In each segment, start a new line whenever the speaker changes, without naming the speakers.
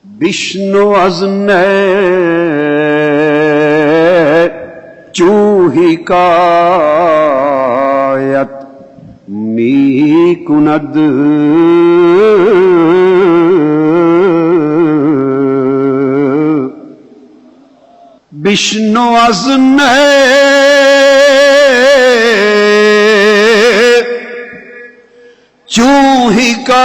بشنو از چوہی کایت می کند بشنو از چوہی کایت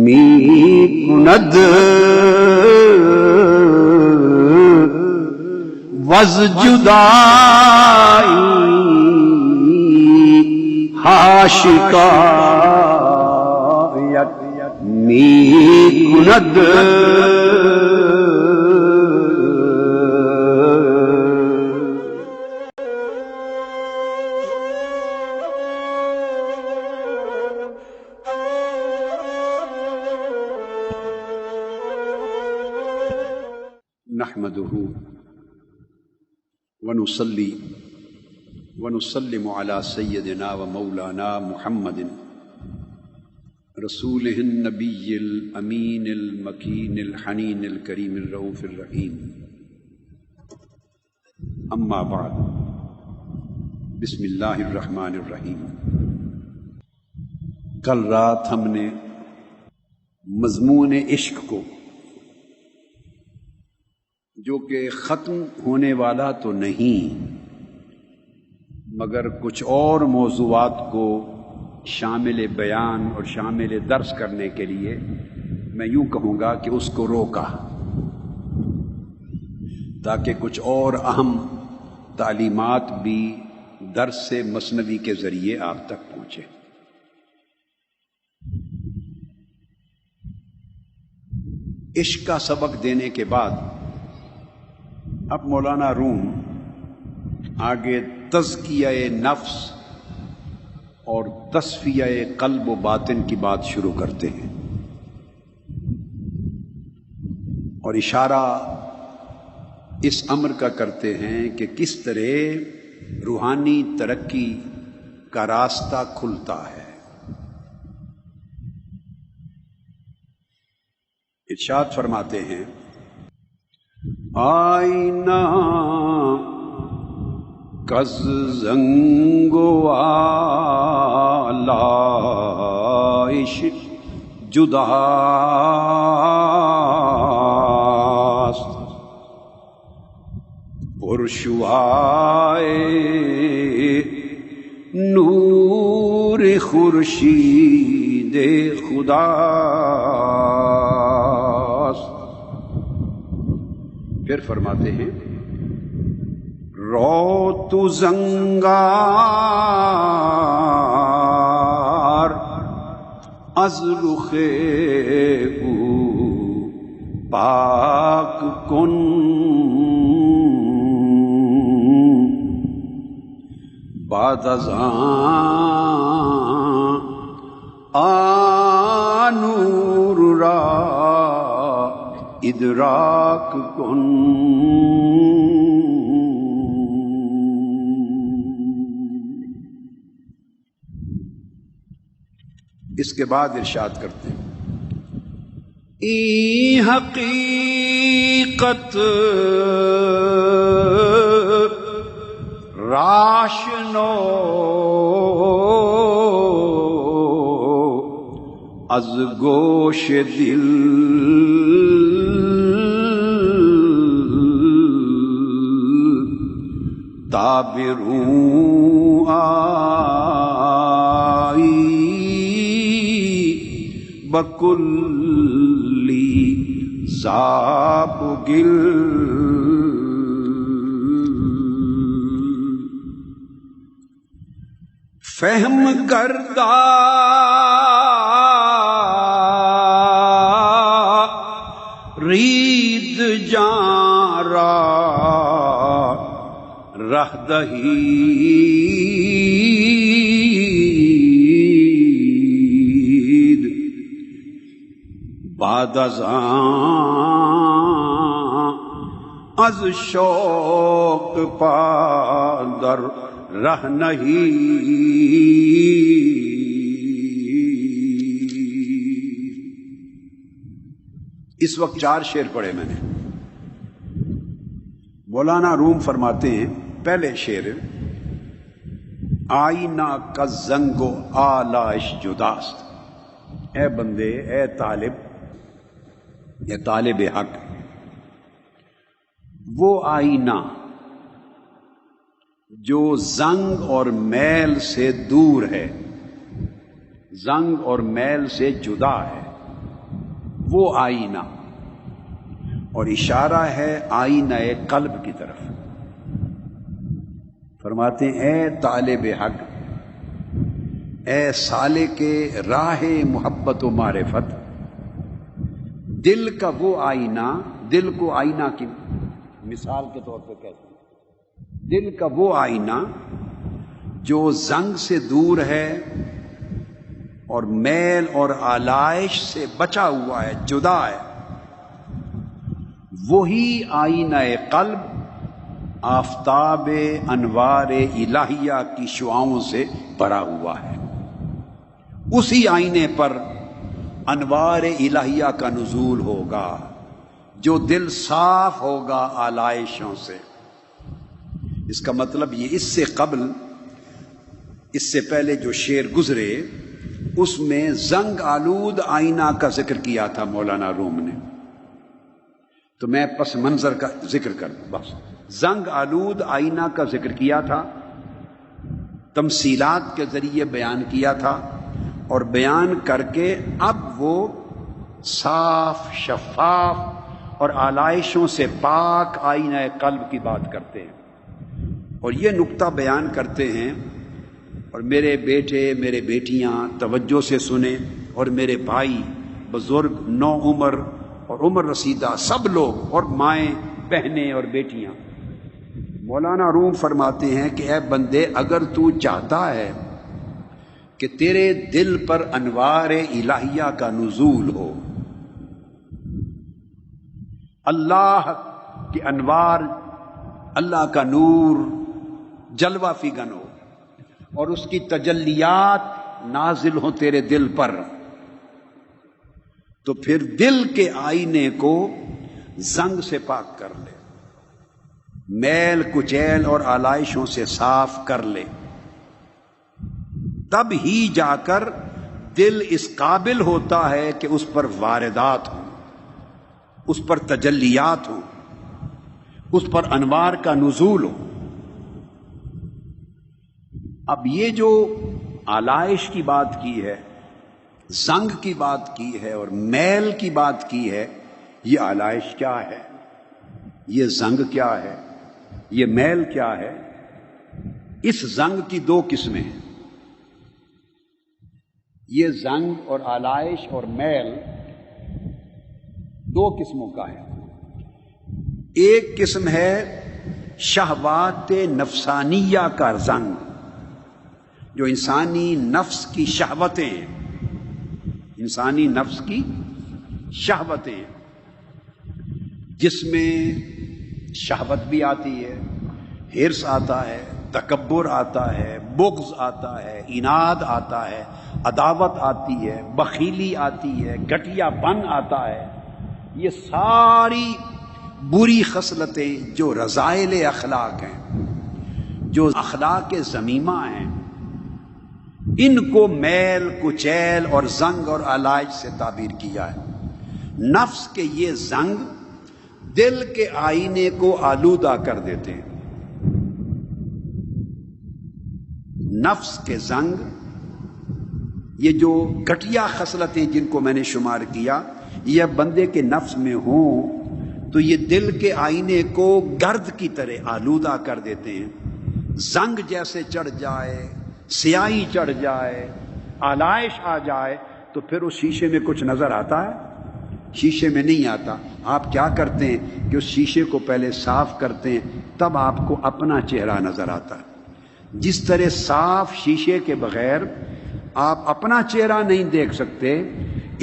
می کند وز جدائی حاشقایت می کند نحمده ونصلي ونسلم على سيدنا ومولانا محمد رسوله النبي الأمين المكين الحنين الكريم الرؤوف الرحيم أما بعد بسم الله الرحمن الرحيم. کل رات ہم نے مضمون عشق کو، جو کہ ختم ہونے والا تو نہیں مگر کچھ اور موضوعات کو شامل بیان اور شامل درس کرنے کے لیے میں یوں کہوں گا کہ اس کو روکا، تاکہ کچھ اور اہم تعلیمات بھی درس مثنوی کے ذریعے آپ تک پہنچے. عشق کا سبق دینے کے بعد اب مولانا روم آگے تزکیہ نفس اور تصفیہ قلب و باطن کی بات شروع کرتے ہیں، اور اشارہ اس امر کا کرتے ہیں کہ کس طرح روحانی ترقی کا راستہ کھلتا ہے. ارشاد فرماتے ہیں، آئینہ کز زنگو آلائش جداست پرشوائے نور خورشید خداست. پھر فرماتے ہیں، رو تو زنگار از رخ او پاک کن بعد از آن نور را ادراک کن. اس کے بعد ارشاد کرتے ہیں، ای حقیقت راشنو از گوش دل تابروں آئی بکلی زاب گل. فہم کردہ رید جاں را رہ دہید بعد از آن از شوق پا در رہ نہیں اس وقت 4 شعر پڑھے میں نے۔ مولانا روم فرماتے ہیں پہلے شعر، آئینہ کا زنگ و آلائش جداست، اے بندے، اے طالب حق، وہ آئینہ جو زنگ اور میل سے دور ہے، زنگ اور میل سے جدا ہے، وہ آئینہ، اور اشارہ ہے آئینہ قلب کی طرف۔ فرماتے ہیں اے طالب حق، اے سالک راہ محبت و معرفت، دل کا وہ آئینہ، دل کو آئینہ کی مثال کے طور پہ کہتے ہیں، دل کا وہ آئینہ جو زنگ سے دور ہے اور میل اور آلائش سے بچا ہوا ہے، جدا ہے، وہی آئینہ قلب آفتاب انوار الہیہ کی شعاؤں سے بھرا ہوا ہے۔ اسی آئینے پر انوار الہیہ کا نزول ہوگا، جو دل صاف ہوگا آلائشوں سے۔ اس کا مطلب یہ، اس سے پہلے جو شعر گزرے اس میں زنگ آلود آئینہ کا ذکر کیا تھا مولانا روم نے، تو میں پس منظر کا ذکر کر دوں بس۔ زنگ آلود آئینہ کا ذکر کیا تھا، تمثیلات کے ذریعے بیان کیا تھا، اور بیان کر کے اب وہ صاف، شفاف اور آلائشوں سے پاک آئینہ قلب کی بات کرتے ہیں، اور یہ نقطہ بیان کرتے ہیں۔ اور میرے بیٹے، میرے بیٹیاں توجہ سے سنیں، اور میرے بھائی، بزرگ، نو عمر اور عمر رسیدہ سب لوگ، اور مائیں، بہنیں اور بیٹیاں، مولانا روم فرماتے ہیں کہ اے بندے، اگر تو چاہتا ہے کہ تیرے دل پر انوار الہیہ کا نزول ہو، اللہ کی انوار، اللہ کا نور جلوہ فیگن ہو، اور اس کی تجلیات نازل ہوں تیرے دل پر، تو پھر دل کے آئینے کو زنگ سے پاک کر لے، میل کچیل اور آلائشوں سے صاف کر لے، تب ہی جا کر دل اس قابل ہوتا ہے کہ اس پر واردات ہوں، اس پر تجلیات ہوں، اس پر انوار کا نزول ہو۔ اب یہ جو آلائش کی بات کی ہے، زنگ کی بات کی ہے اور میل کی بات کی ہے، یہ آلائش کیا ہے، یہ زنگ کیا ہے، یہ میل کیا ہے؟ اس زنگ کی 2 قسمیں ہیں۔ یہ زنگ اور آلائش اور میل 2 قسموں کا ہے۔ ایک قسم ہے شہوات نفسانیہ کا زنگ، جو انسانی نفس کی شہوتیں ہیں، انسانی نفس کی شہوتیں، جس میں شہوت بھی آتی ہے، حرص آتا ہے، تکبر آتا ہے، بغض آتا ہے، عناد آتا ہے، عداوت آتی ہے، بخیلی آتی ہے، گھٹیا پن آتا ہے۔ یہ ساری بری خصلتیں جو رذائل اخلاق ہیں، جو اخلاق ذمیمہ ہیں، ان کو میل، کچیل اور زنگ اور آلائش سے تعبیر کیا ہے۔ نفس کے یہ زنگ دل کے آئینے کو آلودہ کر دیتے ہیں۔ نفس کے زنگ، یہ جو گھٹیا خصلتیں جن کو میں نے شمار کیا، یہ بندے کے نفس میں ہوں تو یہ دل کے آئینے کو گرد کی طرح آلودہ کر دیتے ہیں۔ زنگ جیسے چڑھ جائے، سیاہی چڑھ جائے، آلائش آ جائے، تو پھر اس شیشے میں کچھ نظر آتا ہے؟ شیشے میں نہیں آتا۔ آپ کیا کرتے ہیں کہ اس شیشے کو پہلے صاف کرتے ہیں، تب آپ کو اپنا چہرہ نظر آتا ہے۔ جس طرح صاف شیشے کے بغیر آپ اپنا چہرہ نہیں دیکھ سکتے،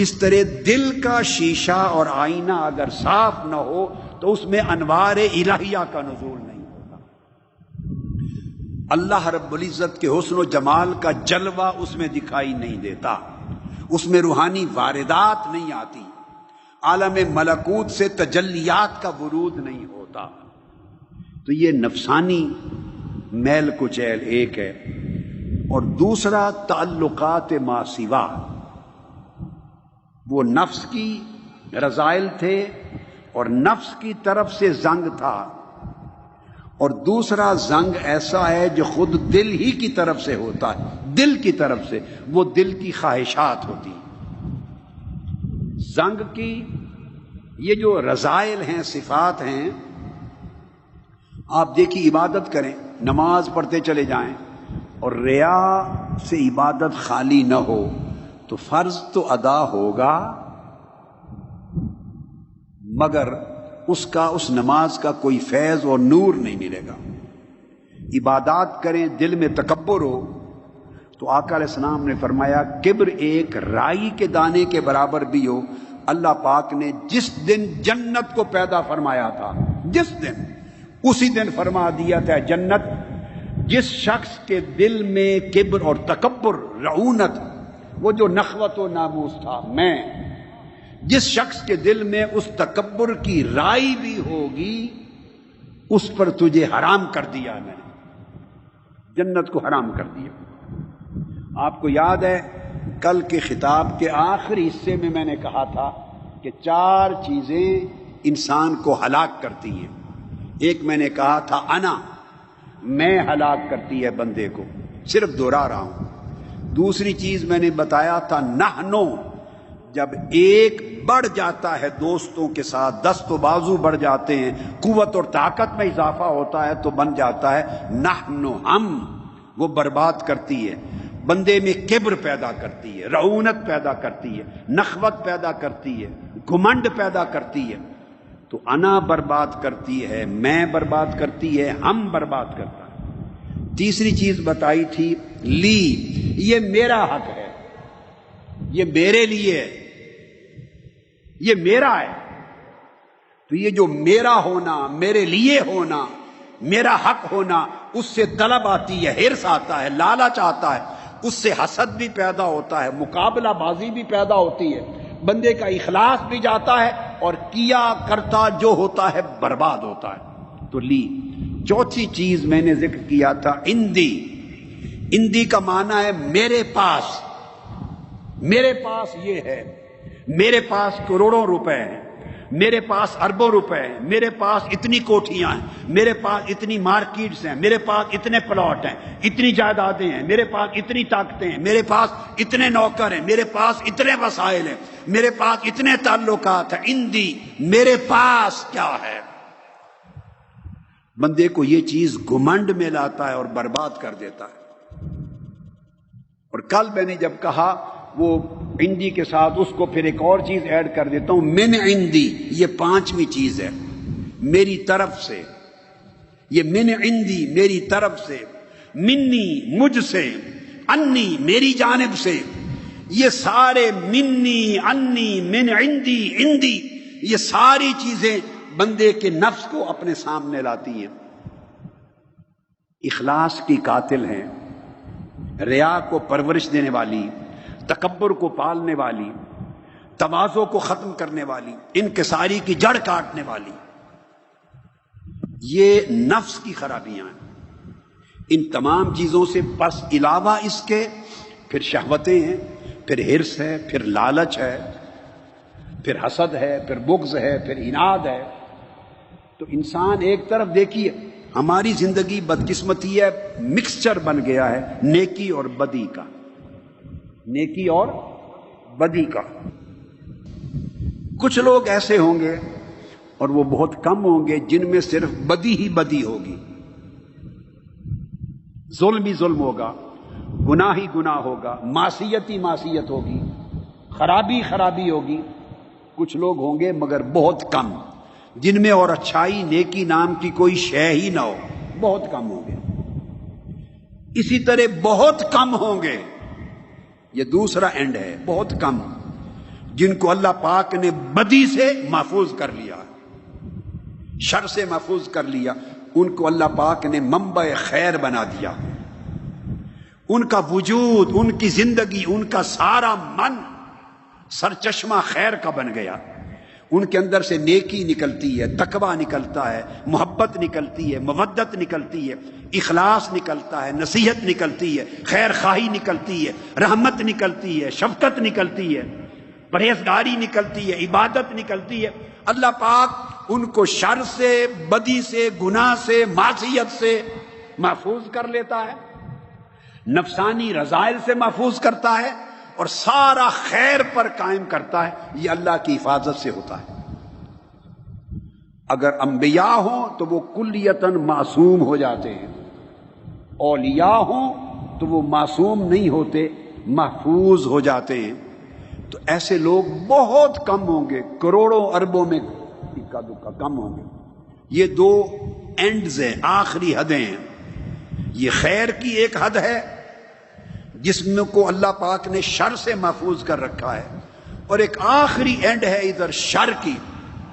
اس طرح دل کا شیشہ اور آئینہ اگر صاف نہ ہو تو اس میں انوار الہیہ کا نزول نہیں ہوتا۔ اللہ رب العزت کے حسن و جمال کا جلوہ اس میں دکھائی نہیں دیتا، اس میں روحانی واردات نہیں آتی۔ عالم ملکوت سے تجلیات کا ورود نہیں ہوتا. تو یہ نفسانی میل کچیل ایک ہے. اور دوسرا تعلقات ما سوا، وہ نفس کی رذائل تھے اور نفس کی طرف سے زنگ تھا. اور دوسرا زنگ ایسا ہے جو خود دل ہی کی طرف سے ہوتا ہے، دل کی طرف سے، وہ دل کی خواہشات ہوتی ہیں. زنگ کی یہ جو رذائل ہیں، صفات ہیں، آپ دیکھیے عبادت کریں، نماز پڑھتے چلے جائیں اور ریا سے عبادت خالی نہ ہو تو فرض تو ادا ہوگا، مگر اس نماز کا کوئی فیض اور نور نہیں ملے گا. عبادات کریں، دل میں تکبر ہو، تو آقا علیہ السلام نے فرمایا کبر ایک رائی کے دانے کے برابر بھی ہو. اللہ پاک نے جس دن جنت کو پیدا فرمایا تھا، جس دن، اسی دن فرما دیا تھا جنت جس شخص کے دل میں کبر اور تکبر، رعونت، وہ جو نخوت و ناموس تھا، میں، جس شخص کے دل میں اس تکبر کی رائی بھی ہوگی، اس پر تجھے حرام کر دیا میں نے، جنت کو حرام کر دیا. آپ کو یاد ہے کل کے خطاب کے آخری حصے میں میں نے کہا تھا کہ 4 چیزیں انسان کو ہلاک کرتی ہیں. ایک میں نے کہا تھا انا، میں ہلاک کرتی ہے بندے کو، صرف دوہرا رہا ہوں. دوسری چیز میں نے بتایا تھا نحنو، جب ایک بڑھ جاتا ہے دوستوں کے ساتھ، دست و بازو بڑھ جاتے ہیں، قوت اور طاقت میں اضافہ ہوتا ہے تو بن جاتا ہے نحنو، ہم. وہ برباد کرتی ہے، بندے میں کبر پیدا کرتی ہے، رعونت پیدا کرتی ہے، نخوت پیدا کرتی ہے، گھمنڈ پیدا کرتی ہے. تو انا برباد کرتی ہے، میں برباد کرتی ہے، ہم برباد کرتا ہے. تیسری چیز بتائی تھی لی، یہ میرا حق ہے، یہ میرے لیے ہے، یہ میرا ہے. تو یہ جو میرا ہونا، میرے لیے ہونا، میرا حق ہونا، اس سے طلب آتی ہے، حرص آتا ہے، لالچ آتا ہے، اس سے حسد بھی پیدا ہوتا ہے، مقابلہ بازی بھی پیدا ہوتی ہے، بندے کا اخلاص بھی جاتا ہے اور کیا کرتا جو ہوتا ہے برباد ہوتا ہے. تو لی. چوتھی چیز میں نے ذکر کیا تھا اندی. اندی کا معنی ہے میرے پاس. میرے پاس یہ ہے، میرے پاس کروڑوں روپے ہیں، میرے پاس اربوں روپے ہیں، میرے پاس اتنی کوٹھیاں ہیں، میرے پاس اتنی مارکیٹس ہیں، میرے پاس اتنے پلاٹ ہیں، اتنی جائیدادیں ہیں، میرے پاس اتنی طاقتیں ہیں، میرے پاس اتنے نوکر ہیں، میرے پاس اتنے وسائل ہیں، میرے پاس اتنے تعلقات ہیں. اندی، میرے پاس کیا ہے. بندے کو یہ چیز گھمنڈ میں لاتا ہے اور برباد کر دیتا ہے. اور کل میں نے جب کہا وہ عندی کے ساتھ اس کو پھر ایک اور چیز ایڈ کر دیتا ہوں، من عندی، یہ 5ویں چیز ہے، میری طرف سے. یہ من عندی، میری طرف سے، منی، مجھ سے، انی، میری جانب سے. یہ سارے منی، انی، من عندی، عندی، یہ ساری چیزیں بندے کے نفس کو اپنے سامنے لاتی ہیں. اخلاص کی قاتل ہیں، ریا کو پرورش دینے والی، تکبر کو پالنے والی، تواضع کو ختم کرنے والی، انکساری کی جڑ کاٹنے والی. یہ نفس کی خرابیاں ہیں. ان تمام چیزوں سے پس علاوہ اس کے پھر شہوتیں ہیں، پھر حرص ہے، پھر لالچ ہے، پھر حسد ہے، پھر بغض ہے، پھر عناد ہے. تو انسان ایک طرف دیکھیے ہماری زندگی بدقسمتی ہے، مکسچر بن گیا ہے نیکی اور بدی کا، نیکی اور بدی کا. کچھ لوگ ایسے ہوں گے اور وہ بہت کم ہوں گے جن میں صرف بدی ہی بدی ہوگی، ظلم ہی ظلم ہوگا، گناہ ہی گناہ ہوگا، معصیت ہی معصیت ہوگی، خرابی خرابی ہوگی. کچھ لوگ ہوں گے مگر بہت کم جن میں اور اچھائی نیکی نام کی کوئی شے ہی نہ ہو، بہت کم ہوں گے. اسی طرح بہت کم ہوں گے، یہ دوسرا اینڈ ہے، بہت کم جن کو اللہ پاک نے بدی سے محفوظ کر لیا، شر سے محفوظ کر لیا. ان کو اللہ پاک نے منبع خیر بنا دیا. ان کا وجود، ان کی زندگی، ان کا سارا من سرچشمہ خیر کا بن گیا. ان کے اندر سے نیکی نکلتی ہے، تقویٰ نکلتا ہے، محبت نکلتی ہے، مودت نکلتی ہے، اخلاص نکلتا ہے، نصیحت نکلتی ہے، خیر خواہی نکلتی ہے، رحمت نکلتی ہے، شفقت نکلتی ہے، پرہیزگاری نکلتی ہے، عبادت نکلتی ہے۔ اللہ پاک ان کو شر سے، بدی سے، گناہ سے، معصیت سے محفوظ کر لیتا ہے، نفسانی رذائل سے محفوظ کرتا ہے، اور سارا خیر پر قائم کرتا ہے۔ یہ اللہ کی حفاظت سے ہوتا ہے۔ اگر انبیاء ہوں تو وہ کلیتاً معصوم ہو جاتے ہیں، اولیاء ہوں تو وہ معصوم نہیں ہوتے، محفوظ ہو جاتے ہیں۔ تو ایسے لوگ بہت کم ہوں گے، کروڑوں اربوں میں اکا دکا کم ہوں گے۔ یہ دو اینڈز ہیں، آخری حدیں ہیں۔ یہ خیر کی ایک حد ہے جس میں کو اللہ پاک نے شر سے محفوظ کر رکھا ہے، اور ایک آخری اینڈ ہے ادھر شر کی،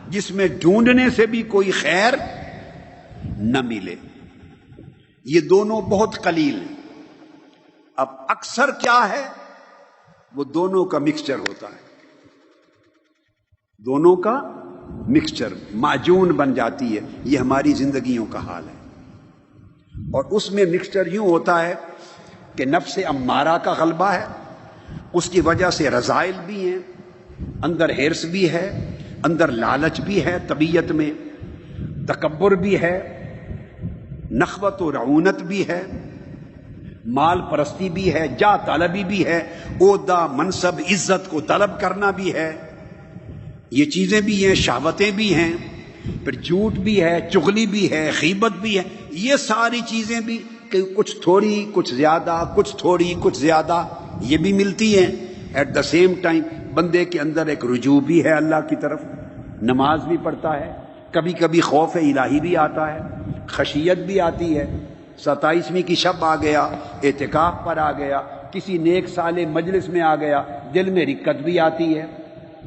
جس میں ڈھونڈنے سے بھی کوئی خیر نہ ملے۔ یہ دونوں بہت قلیل ہیں۔ اب اکثر کیا ہے، وہ دونوں کا مکسچر ہوتا ہے، دونوں کا مکسچر معجون بن جاتی ہے۔ یہ ہماری زندگیوں کا حال ہے، اور اس میں مکسچر یوں ہوتا ہے کہ نفس امارہ کا غلبہ ہے، اس کی وجہ سے رذائل بھی ہیں، اندر ہرس بھی ہے، اندر لالچ بھی ہے، طبیعت میں تکبر بھی ہے، نخوت و رعونت بھی ہے، مال پرستی بھی ہے، جا طلبی بھی ہے، عہدہ منصب عزت کو طلب کرنا بھی ہے، یہ چیزیں بھی ہیں، شہوتیں بھی ہیں، پھر جھوٹ بھی ہے، چغلی بھی ہے، غیبت بھی ہے۔ یہ ساری چیزیں بھی کہ کچھ تھوڑی کچھ زیادہ، کچھ تھوڑی کچھ زیادہ، یہ بھی ملتی ہیں۔ ایٹ دا سیم ٹائم بندے کے اندر ایک رجوع بھی ہے اللہ کی طرف، نماز بھی پڑھتا ہے، کبھی کبھی خوف الہی بھی آتا ہے، خشیت بھی آتی ہے، 27ویں کی شب آ گیا، اعتکاف پر آ گیا، کسی نیک صالح مجلس میں آ گیا، دل میں رکت بھی آتی ہے،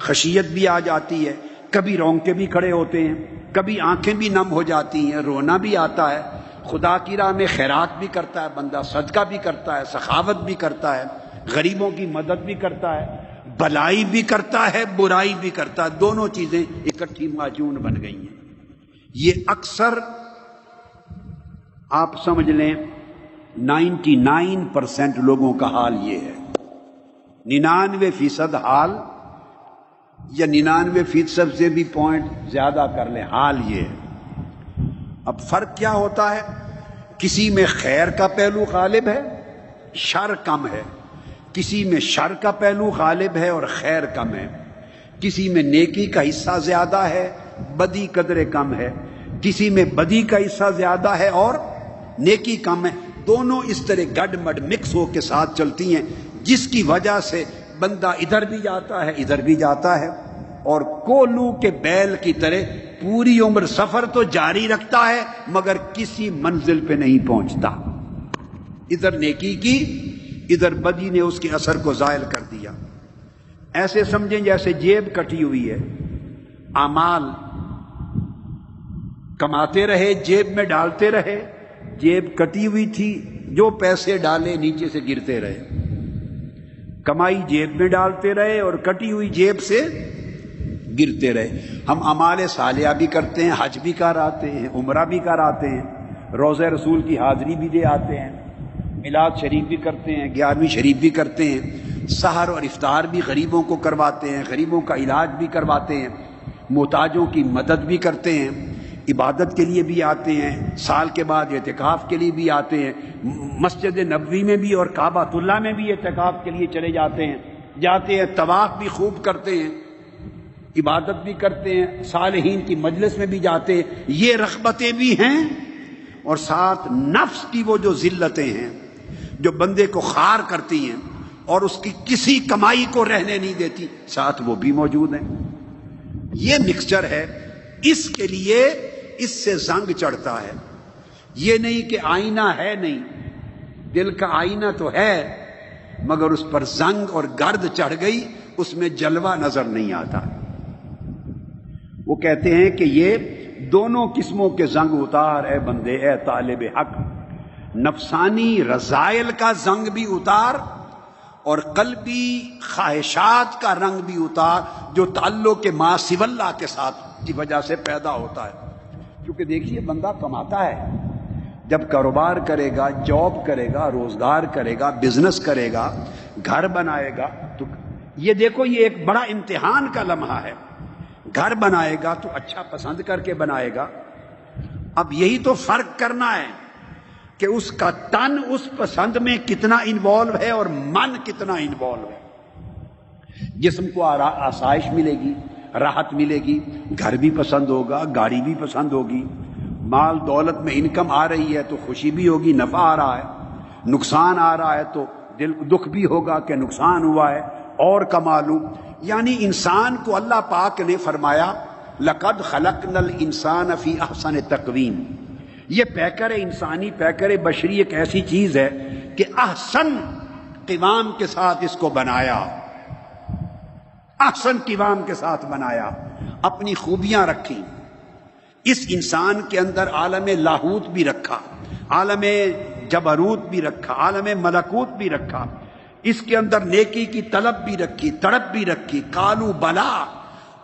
خشیت بھی آ جاتی ہے، کبھی رونگٹے بھی کھڑے ہوتے ہیں، کبھی آنکھیں بھی نم ہو جاتی ہیں، رونا بھی آتا ہے۔ خدا کی راہ میں خیرات بھی کرتا ہے بندہ، صدقہ بھی کرتا ہے، سخاوت بھی کرتا ہے، غریبوں کی مدد بھی کرتا ہے، بھلائی بھی کرتا ہے، برائی بھی کرتا ہے، دونوں چیزیں اکٹھی معجون بن گئی ہیں۔ یہ اکثر آپ سمجھ لیں 99% لوگوں کا حال یہ ہے، 99% حال، یا 99% سے بھی پوائنٹ زیادہ کر لیں، حال یہ ہے۔ اب فرق کیا ہوتا ہے، کسی میں خیر کا پہلو غالب ہے، شر کم ہے، کسی میں شر کا پہلو غالب ہے اور خیر کم ہے، کسی میں نیکی کا حصہ زیادہ ہے، بدی قدرے کم ہے، کسی میں بدی کا حصہ زیادہ ہے اور نیکی کم ہے۔ دونوں اس طرح گڈ مڈ مکس ہو کے ساتھ چلتی ہیں، جس کی وجہ سے بندہ ادھر بھی جاتا ہے، ادھر بھی جاتا ہے، اور کولو کے بیل کی طرح پوری عمر سفر تو جاری رکھتا ہے مگر کسی منزل پہ نہیں پہنچتا۔ ادھر نیکی کی، ادھر بدی نے اس کے اثر کو زائل کر دیا۔ ایسے سمجھیں جیسے جیب کٹی ہوئی ہے، اعمال کماتے رہے، جیب میں ڈالتے رہے، جیب کٹی ہوئی تھی، جو پیسے ڈالے نیچے سے گرتے رہے، کمائی جیب میں ڈالتے رہے اور کٹی ہوئی جیب سے گرتے رہے۔ ہم اعمال صالحہ بھی کرتے ہیں، حج بھی کر آتے ہیں، عمرہ بھی کر آتے ہیں، روضہ رسول کی حاضری بھی دے آتے ہیں، میلاد شریف بھی کرتے ہیں، 11ویں شریف بھی کرتے ہیں، سحر اور افطار بھی غریبوں کو کرواتے ہیں، غریبوں کا علاج بھی کرواتے ہیں، محتاجوں کی مدد بھی کرتے ہیں، عبادت کے لیے بھی آتے ہیں، سال کے بعد اعتکاف کے لیے بھی آتے ہیں، مسجد نبوی میں بھی اور کعبۃ اللہ میں بھی اعتکاف کے لیے چلے جاتے ہیں، طواف بھی خوب کرتے ہیں، عبادت بھی کرتے ہیں، صالحین کی مجلس میں بھی جاتے ہیں۔ یہ رغبتیں بھی ہیں، اور ساتھ نفس کی وہ جو ذلتیں ہیں جو بندے کو خار کرتی ہیں اور اس کی کسی کمائی کو رہنے نہیں دیتی، ساتھ وہ بھی موجود ہیں۔ یہ مکسچر ہے، اس کے لیے اس سے زنگ چڑھتا ہے۔ یہ نہیں کہ آئینہ ہے نہیں، دل کا آئینہ تو ہے، مگر اس پر زنگ اور گرد چڑھ گئی، اس میں جلوہ نظر نہیں آتا۔ وہ کہتے ہیں کہ یہ دونوں قسموں کے زنگ اتار اے بندے، اے طالب حق، نفسانی رذائل کا زنگ بھی اتار اور قلبی خواہشات کا رنگ بھی اتار جو تعلق ما سوی اللہ کے ساتھ کی وجہ سے پیدا ہوتا ہے. کیونکہ دیکھیے بندہ کماتا ہے، جب کاروبار کرے گا، جاب کرے گا، روزگار کرے گا، بزنس کرے گا، گھر بنائے گا، تو یہ دیکھو یہ ایک بڑا امتحان کا لمحہ ہے. گھر بنائے گا تو اچھا پسند کر کے بنائے گا. اب یہی تو فرق کرنا ہے کہ اس کا تن اس پسند میں کتنا انوالو ہے اور من کتنا انوالو ہے. جسم کو آسائش ملے گی، راحت ملے گی، گھر بھی پسند ہوگا، گاڑی بھی پسند ہوگی، مال دولت میں انکم آ رہی ہے تو خوشی بھی ہوگی، نفع آ رہا ہے، نقصان آ رہا ہے تو دل دکھ بھی ہوگا کہ نقصان ہوا ہے اور کما لوں. یعنی انسان کو اللہ پاک نے فرمایا لقد خلقنا الانسان فی احسن تقویم. یہ پیکر انسانی، پیکر بشری ایک ایسی چیز ہے کہ احسن قوام کے ساتھ اس کو بنایا، احسن قوام کے ساتھ بنایا، اپنی خوبیاں رکھی. اس انسان کے اندر عالم لاہوت بھی رکھا، عالم جبروت بھی رکھا، عالم ملکوت بھی رکھا. اس کے اندر نیکی کی طلب بھی رکھی، تڑپ بھی رکھی، قالو بلا،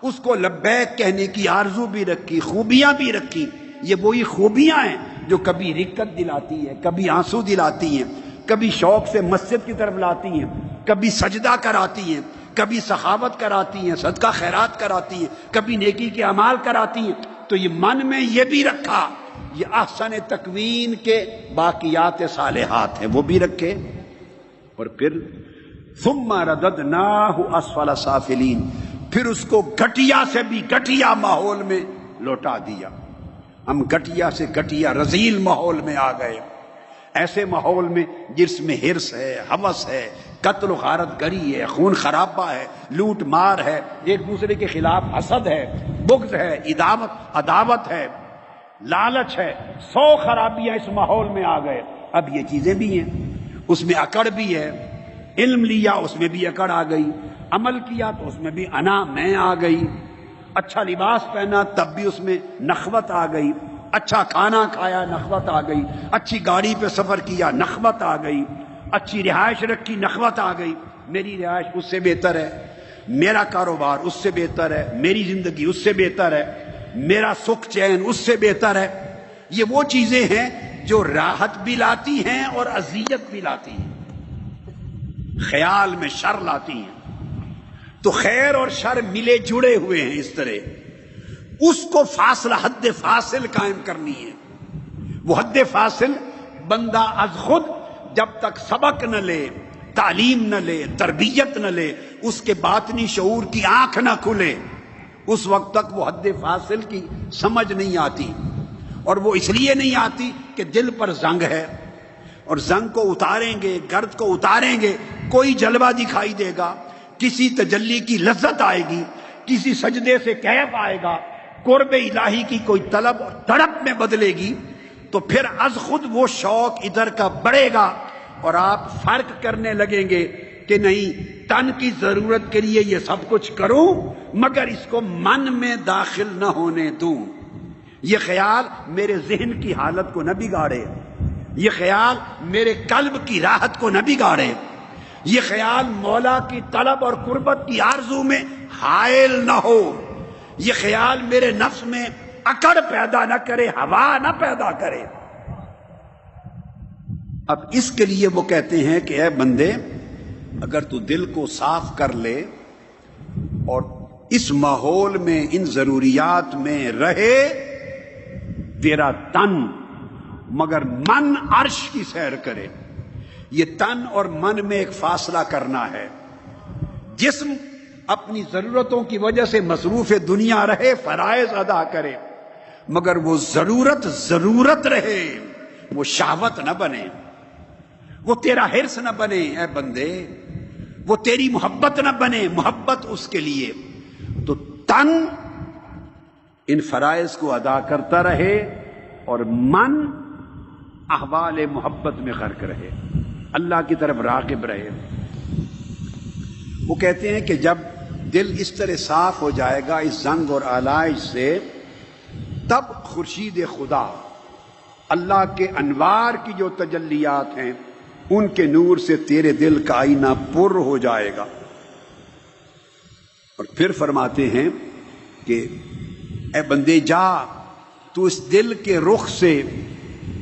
اس کو لبیک کہنے کی آرزو بھی رکھی، خوبیاں بھی رکھی. یہ وہی خوبیاں ہیں جو کبھی رقت دلاتی ہیں، کبھی آنسو دلاتی ہیں، کبھی شوق سے مسجد کی طرف لاتی ہیں، کبھی سجدہ کراتی ہیں، کبھی سخاوت کراتی ہیں، صدقہ خیرات کراتی ہیں، کبھی نیکی کے اعمال کراتی ہیں. تو یہ من میں یہ بھی رکھا، یہ احسن تکوین کے باقیات صالحات ہیں وہ بھی رکھے. اور پھر ثم رددناہ اسفل سافلین، پھر اس کو گھٹیا سے بھی گھٹیا ماحول میں لوٹا دیا. ہم گھٹیا سے گھٹیا رذیل ماحول میں آ گئے، ایسے ماحول میں جس میں حرص ہے، ہوس ہے، قتل و غارت گری ہے، خون خرابہ ہے، لوٹ مار ہے، ایک دوسرے کے خلاف حسد ہے، بغض ہے، عداوت ہے، لالچ ہے، 100 خرابیاں اس ماحول میں آ گئے. اب یہ چیزیں بھی ہیں، اس میں اکڑ بھی ہے. علم لیا اس میں بھی اکڑ آ گئی، عمل کیا تو اس میں بھی انا میں آ گئی، اچھا لباس پہنا تب بھی اس میں نخوت آ گئی، اچھا کھانا کھایا نخوت آ گئی، اچھی گاڑی پہ سفر کیا نخوت آ گئی، اچھی رہائش رکھی نخوت آ گئی. میری رہائش اس سے بہتر ہے، میرا کاروبار اس سے بہتر ہے، میری زندگی اس سے بہتر ہے، میرا سکھ چین اس سے بہتر ہے. یہ وہ چیزیں ہیں جو راحت بھی لاتی ہیں اور اذیت بھی لاتی ہیں، خیال میں شر لاتی ہیں. تو خیر اور شر ملے جڑے ہوئے ہیں. اس طرح اس کو فاصلہ، حد فاصل قائم کرنی ہے. وہ حد فاصل بندہ از خود جب تک سبق نہ لے، تعلیم نہ لے، تربیت نہ لے، اس کے باطنی شعور کی آنکھ نہ کھلے، اس وقت تک وہ حد فاصل کی سمجھ نہیں آتی. اور وہ اس لیے نہیں آتی کہ دل پر زنگ ہے، اور زنگ کو اتاریں گے، گرد کو اتاریں گے، کوئی جلوہ دکھائی دے گا، کسی تجلی کی لذت آئے گی، کسی سجدے سے کیف آئے گا، قرب الہی کی کوئی طلب اور تڑپ میں بدلے گی، تو پھر از خود وہ شوق ادھر کا بڑھے گا اور آپ فرق کرنے لگیں گے کہ نہیں، تن کی ضرورت کے لیے یہ سب کچھ کروں مگر اس کو من میں داخل نہ ہونے دوں. یہ خیال میرے ذہن کی حالت کو نہ بگاڑے، یہ خیال میرے قلب کی راحت کو نہ بگاڑے، یہ خیال مولا کی طلب اور قربت کی آرزو میں حائل نہ ہو، یہ خیال میرے نفس میں اکڑ پیدا نہ کرے، ہوا نہ پیدا کرے. اب اس کے لیے وہ کہتے ہیں کہ اے بندے، اگر تو دل کو صاف کر لے اور اس ماحول میں، ان ضروریات میں رہے، تیرا تن مگر من عرش کی سیر کرے. یہ تن اور من میں ایک فاصلہ کرنا ہے. جسم اپنی ضرورتوں کی وجہ سے مصروف دنیا رہے، فرائض ادا کرے، مگر وہ ضرورت رہے، وہ شہوت نہ بنے، وہ تیرا حرص نہ بنے. اے بندے، وہ تیری محبت نہ بنے، محبت اس کے لیے. تو تن ان فرائض کو ادا کرتا رہے اور من احوال محبت میں غرق رہے، اللہ کی طرف راغب رہے. وہ کہتے ہیں کہ جب دل اس طرح صاف ہو جائے گا اس زنگ اور آلائش سے، تب خورشید خدا، اللہ کے انوار کی جو تجلیات ہیں ان کے نور سے تیرے دل کا آئینہ پر ہو جائے گا۔ اور پھر فرماتے ہیں کہ اے بندے جا، تو اس دل کے رخ سے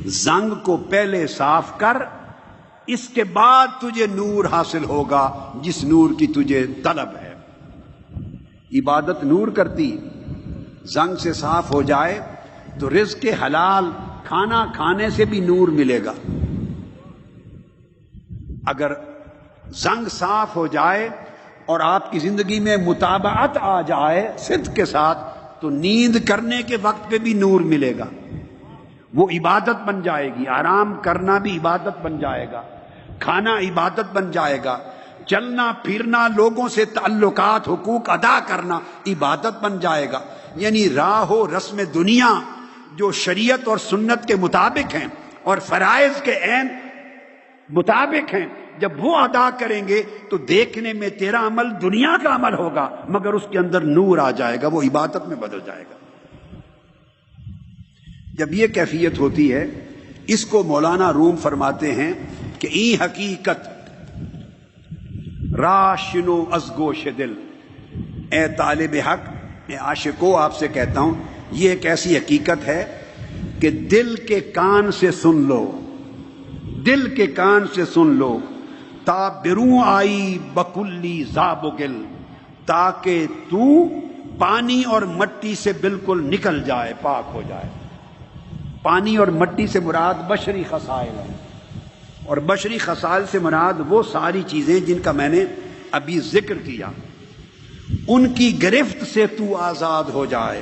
زنگ کو پہلے صاف کر، اس کے بعد تجھے نور حاصل ہوگا جس نور کی تجھے طلب ہے۔ عبادت نور کرتی، زنگ سے صاف ہو جائے تو رزق حلال کھانا کھانے سے بھی نور ملے گا۔ اگر زنگ صاف ہو جائے اور آپ کی زندگی میں متابعت آ جائے صدق کے ساتھ، تو نیند کرنے کے وقت پہ بھی نور ملے گا، وہ عبادت بن جائے گی۔ آرام کرنا بھی عبادت بن جائے گا، کھانا عبادت بن جائے گا، چلنا پھرنا، لوگوں سے تعلقات، حقوق ادا کرنا عبادت بن جائے گا۔ یعنی راہ و رسم دنیا جو شریعت اور سنت کے مطابق ہیں اور فرائض کے عین مطابق ہیں، جب وہ ادا کریں گے تو دیکھنے میں تیرا عمل دنیا کا عمل ہوگا، مگر اس کے اندر نور آ جائے گا، وہ عبادت میں بدل جائے گا۔ جب یہ کیفیت ہوتی ہے، اس کو مولانا روم فرماتے ہیں کہ ای حقیقت راشنو از گوش دل۔ اے طالب حق، اے عاشقو، آپ سے کہتا ہوں یہ ایک ایسی حقیقت ہے کہ دل کے کان سے سن لو، دل کے کان سے سن لو۔ تا بروں آئی بکلی زاب و گل، تاکہ تو پانی اور مٹی سے بالکل نکل جائے، پاک ہو جائے۔ پانی اور مٹی سے مراد بشری خصائل ہے، اور بشری خصائل سے مراد وہ ساری چیزیں جن کا میں نے ابھی ذکر کیا، ان کی گرفت سے تو آزاد ہو جائے۔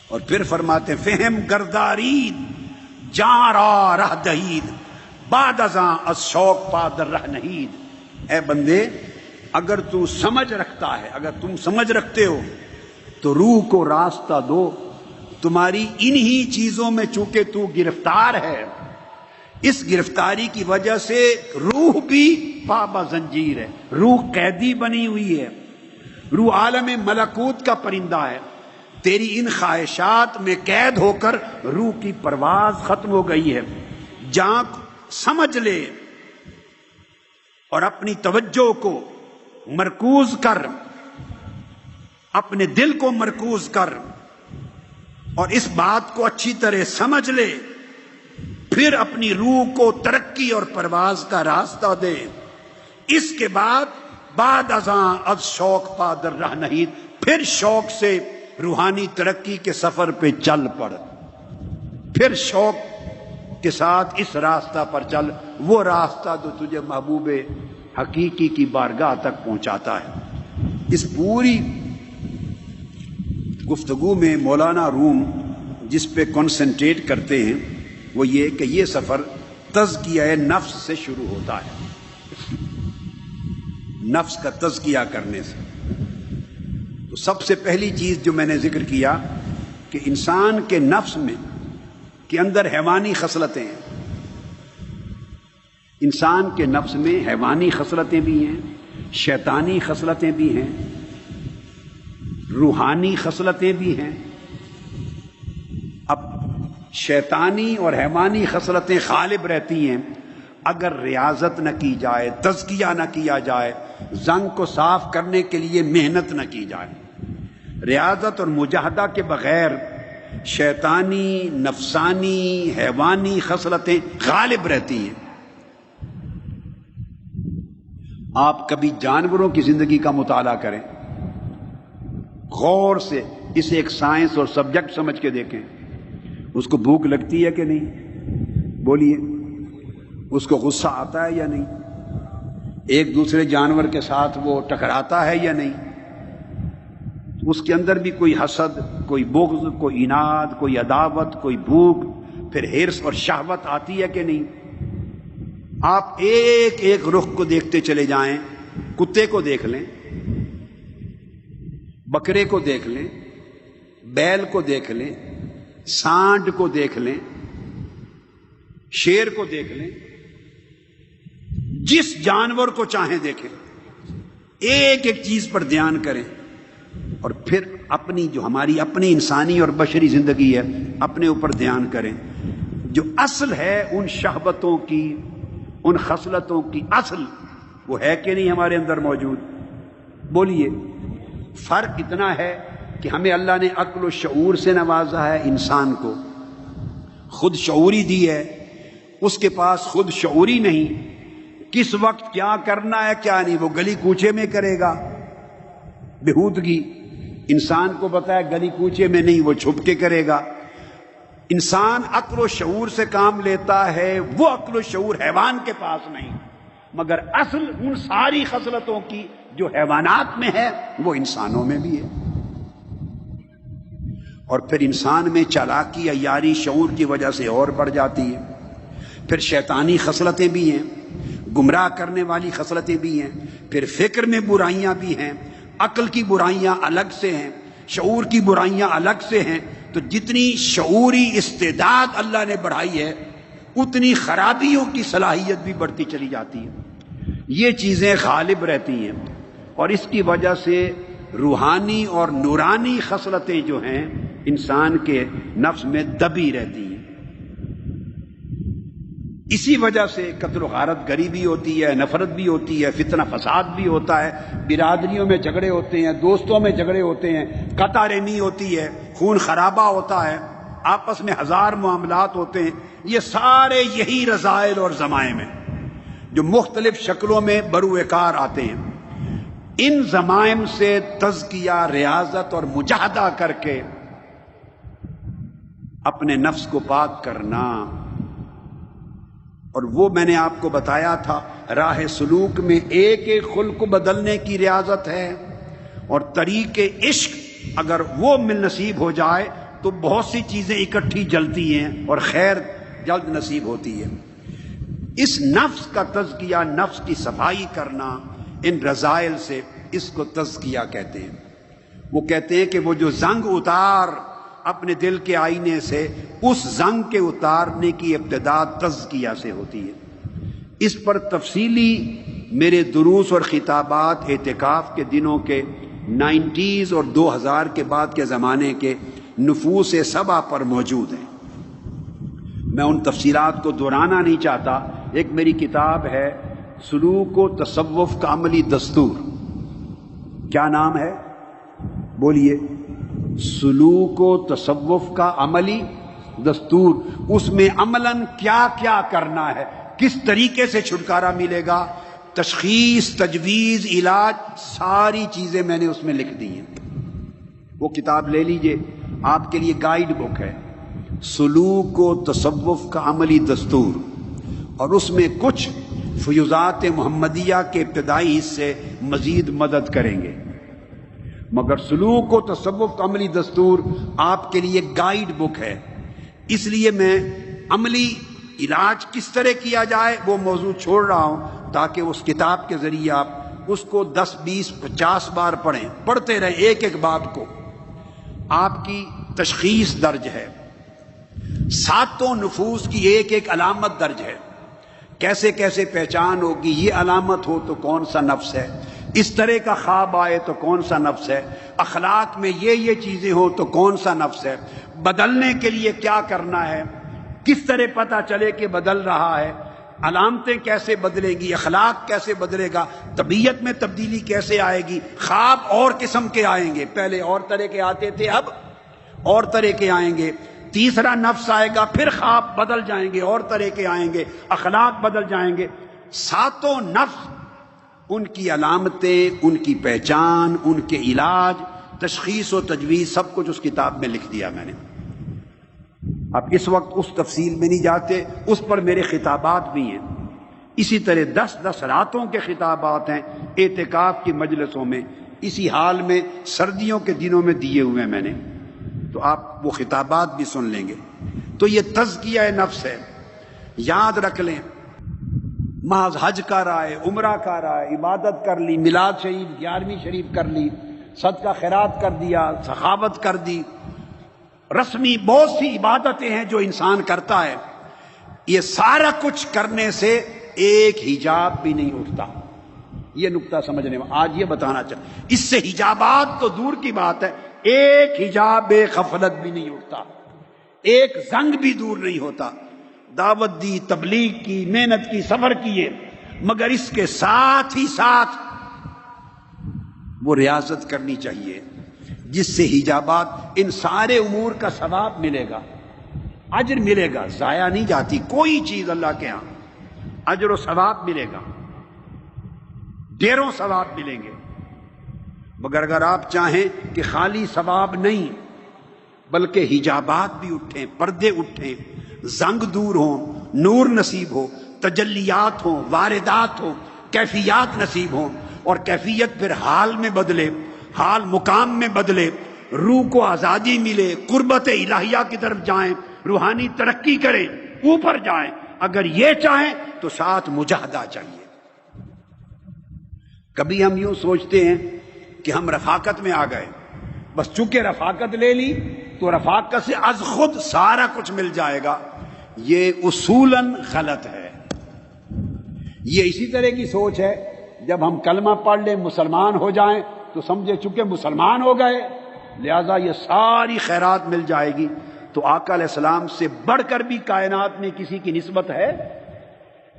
اور پھر فرماتے ہیں فہم گردارید جاں را رہ دہید، بعد ازاں از شوق پادر رہ نہید۔ اے بندے، اگر تو سمجھ رکھتا ہے، اگر تم سمجھ رکھتے ہو تو روح کو راستہ دو۔ تمہاری انہی چیزوں میں چونکہ تو گرفتار ہے، اس گرفتاری کی وجہ سے روح بھی پابا زنجیر ہے، روح قیدی بنی ہوئی ہے، روح عالم ملکوت کا پرندہ ہے۔ تیری ان خواہشات میں قید ہو کر روح کی پرواز ختم ہو گئی ہے۔ جان سمجھ لے اور اپنی توجہ کو مرکوز کر، اپنے دل کو مرکوز کر اور اس بات کو اچھی طرح سمجھ لے، پھر اپنی روح کو ترقی اور پرواز کا راستہ دے۔ اس کے بعد ازاں از شوق پادر رہ نہید، پھر شوق سے روحانی ترقی کے سفر پہ چل پڑ، پھر شوق کے ساتھ اس راستہ پر چل، وہ راستہ جو تجھے محبوب حقیقی کی بارگاہ تک پہنچاتا ہے۔ اس پوری گفتگو میں مولانا روم جس پہ کنسنٹریٹ کرتے ہیں وہ یہ کہ یہ سفر تزکیہ نفس سے شروع ہوتا ہے، نفس کا تزکیہ کرنے سے۔ تو سب سے پہلی چیز جو میں نے ذکر کیا کہ انسان کے نفس میں کے اندر حیوانی خصلتیں ہیں، انسان کے نفس میں حیوانی خصلتیں بھی ہیں، شیطانی خصلتیں بھی ہیں، روحانی خصلتیں بھی ہیں۔ اب شیطانی اور حیوانی خصلتیں غالب رہتی ہیں اگر ریاضت نہ کی جائے، تزکیہ نہ کیا جائے، زنگ کو صاف کرنے کے لیے محنت نہ کی جائے۔ ریاضت اور مجاہدہ کے بغیر شیطانی، نفسانی، حیوانی خصلتیں غالب رہتی ہیں۔ آپ کبھی جانوروں کی زندگی کا مطالعہ کریں، غور سے اسے ایک سائنس اور سبجیکٹ سمجھ کے دیکھیں۔ اس کو بھوک لگتی ہے کہ نہیں؟ بولیے، اس کو غصہ آتا ہے یا نہیں؟ ایک دوسرے جانور کے ساتھ وہ ٹکراتا ہے یا نہیں؟ اس کے اندر بھی کوئی حسد، کوئی بغض، کوئی عناد، کوئی عداوت، کوئی بھوک، پھر حرص اور شہوت آتی ہے کہ نہیں؟ آپ ایک ایک رخ کو دیکھتے چلے جائیں، کتے کو دیکھ لیں، بکرے کو دیکھ لیں، بیل کو دیکھ لیں، سانڈ کو دیکھ لیں، شیر کو دیکھ لیں، جس جانور کو چاہیں دیکھیں، ایک ایک چیز پر دھیان کریں اور پھر اپنی جو ہماری اپنی انسانی اور بشری زندگی ہے اپنے اوپر دھیان کریں۔ جو اصل ہے ان شہوتوں کی، ان خصلتوں کی اصل وہ ہے کہ نہیں ہمارے اندر موجود؟ بولیے۔ فرق اتنا ہے کہ ہمیں اللہ نے عقل و شعور سے نوازا ہے، انسان کو خود شعوری دی ہے، اس کے پاس خود شعوری نہیں، کس وقت کیا کرنا ہے کیا نہیں وہ گلی کوچے میں کرے گا، بہودگی۔ انسان کو پتا ہے گلی کوچے میں نہیں، وہ چھپ کے کرے گا۔ انسان عقل و شعور سے کام لیتا ہے، وہ عقل و شعور حیوان کے پاس نہیں، مگر اصل ان ساری خصلتوں کی جو حیوانات میں ہے وہ انسانوں میں بھی ہے۔ اور پھر انسان میں چالاکی، عیاری شعور کی وجہ سے اور بڑھ جاتی ہے۔ پھر شیطانی خصلتیں بھی ہیں، گمراہ کرنے والی خصلتیں بھی ہیں، پھر فکر میں برائیاں بھی ہیں، عقل کی برائیاں الگ سے ہیں، شعور کی برائیاں الگ سے ہیں۔ تو جتنی شعوری استعداد اللہ نے بڑھائی ہے اتنی خرابیوں کی صلاحیت بھی بڑھتی چلی جاتی ہے۔ یہ چیزیں غالب رہتی ہیں اور اس کی وجہ سے روحانی اور نورانی خصلتیں جو ہیں انسان کے نفس میں دبی رہتی ہیں۔ اسی وجہ سے قتل و غارت گری بھی ہوتی ہے، نفرت بھی ہوتی ہے، فتنہ فساد بھی ہوتا ہے، برادریوں میں جھگڑے ہوتے ہیں، دوستوں میں جھگڑے ہوتے ہیں، قطع رحمی ہوتی ہے، خون خرابہ ہوتا ہے، آپس میں ہزار معاملات ہوتے ہیں۔ یہ سارے یہی رذائل اور ذمائم ہیں جو مختلف شکلوں میں بروئے کار آتے ہیں۔ ان ذمائم سے تزکیہ، ریاضت اور مجاہدہ کر کے اپنے نفس کو پاک کرنا، اور وہ میں نے آپ کو بتایا تھا راہ سلوک میں ایک ایک خلق کو بدلنے کی ریاضت ہے، اور طریق عشق اگر وہ نصیب ہو جائے تو بہت سی چیزیں اکٹھی جلتی ہیں اور خیر جلد نصیب ہوتی ہے۔ اس نفس کا تزکیہ، نفس کی صفائی کرنا ان رذائل سے، اس کو تزکیہ کہتے ہیں۔ وہ کہتے ہیں کہ وہ جو زنگ اتار اپنے دل کے آئینے سے، اس زنگ کے اتارنے کی ابتدا تزکیہ سے ہوتی ہے۔ اس پر تفصیلی میرے دروس اور خطابات اعتکاف کے دنوں کے 90s اور 2000 کے بعد کے زمانے کے نفوس سبا پر موجود ہیں۔ میں ان تفصیلات کو دہرانا نہیں چاہتا۔ ایک میری کتاب ہے سلوک و تصوف کا عملی دستور، کیا نام ہے؟ بولیے۔ سلوک و تصوف کا عملی دستور۔ اس میں عملاً کیا کیا کرنا ہے، کس طریقے سے چھٹکارا ملے گا، تشخیص، تجویز، علاج، ساری چیزیں میں نے اس میں لکھ دی ہیں۔ وہ کتاب لے لیجئے، آپ کے لیے گائیڈ بک ہے، سلوک و تصوف کا عملی دستور، اور اس میں کچھ فیوضات محمدیہ کے ابتدائی حصے مزید مدد کریں گے، مگر سلوک و تصوف کا عملی دستور آپ کے لیے گائیڈ بک ہے۔ اس لیے میں عملی علاج کس طرح کیا جائے وہ موضوع چھوڑ رہا ہوں، تاکہ اس کتاب کے ذریعے آپ اس کو 10، 20، 50 بار پڑھیں، پڑھتے رہیں ایک ایک باب کو۔ آپ کی تشخیص درج ہے، ساتوں نفوس کی ایک ایک علامت درج ہے، کیسے کیسے پہچان ہوگی، یہ علامت ہو تو کون سا نفس ہے، اس طرح کا خواب آئے تو کون سا نفس ہے، اخلاق میں یہ چیزیں ہو تو کون سا نفس ہے، بدلنے کے لیے کیا کرنا ہے، کس طرح پتہ چلے کہ بدل رہا ہے، علامتیں کیسے بدلیں گی، اخلاق کیسے بدلے گا، طبیعت میں تبدیلی کیسے آئے گی، خواب اور قسم کے آئیں گے، پہلے اور طرح کے آتے تھے اب اور طرح کے آئیں گے، تیسرا نفس آئے گا، پھر خواب بدل جائیں گے، اور طرح کے آئیں گے، اخلاق بدل جائیں گے۔ ساتوں نفس، ان کی علامتیں، ان کی پہچان، ان کے علاج، تشخیص و تجویز، سب کچھ اس کتاب میں لکھ دیا میں نے۔ اب اس وقت اس تفصیل میں نہیں جاتے، اس پر میرے خطابات بھی ہیں، اسی طرح 10 راتوں کے خطابات ہیں اعتکاف کی مجلسوں میں، اسی حال میں سردیوں کے دنوں میں دیے ہوئے میں نے، تو آپ وہ خطابات بھی سن لیں گے۔ تو یہ تزکیہ نفس ہے، یاد رکھ لیں۔ محض حج کر آئے، عمرہ کر آئے، عبادت کر لی، میلاد شریف، 11ویں شریف کر لی، صدقہ خیرات کر دیا، سخاوت کر دی، رسمی بہت سی عبادتیں ہیں جو انسان کرتا ہے، یہ سارا کچھ کرنے سے ایک حجاب بھی نہیں اٹھتا۔ یہ نقطہ سمجھنے میں آج یہ بتانا چاہتا، اس سے حجابات تو دور کی بات ہے، ایک حجاب غفلت بھی نہیں اٹھتا، ایک زنگ بھی دور نہیں ہوتا۔ دعوت دی، تبلیغ کی، محنت کی، صبر کیے، مگر اس کے ساتھ ہی ساتھ وہ ریاضت کرنی چاہیے جس سے حجابات، ان سارے امور کا ثواب ملے گا، اجر ملے گا، ضائع نہیں جاتی کوئی چیز اللہ کے ہاں، اجر و ثواب ملے گا، ڈھیروں ثواب ملیں گے۔ مگر اگر آپ چاہیں کہ خالی ثواب نہیں بلکہ حجابات بھی اٹھیں، پردے اٹھیں، زنگ دور ہوں، نور نصیب ہو، تجلیات ہوں، واردات ہوں، کیفیات نصیب ہوں، اور کیفیت پھر حال میں بدلے، حال مقام میں بدلے، روح کو آزادی ملے، قربت الہیہ کی طرف جائیں، روحانی ترقی کریں، اوپر جائیں، اگر یہ چاہیں تو ساتھ مجاہدہ چاہیے۔ کبھی ہم یوں سوچتے ہیں کہ ہم رفاقت میں آ گئے، بس چونکہ رفاقت لے لی تو رفاقت سے از خود سارا کچھ مل جائے گا، یہ اصولاً غلط ہے۔ یہ اسی طرح کی سوچ ہے، جب ہم کلمہ پڑھ لیں مسلمان ہو جائیں تو سمجھے چونکہ مسلمان ہو گئے لہذا یہ ساری خیرات مل جائے گی۔ تو آقا علیہ السلام سے بڑھ کر بھی کائنات میں کسی کی نسبت ہے؟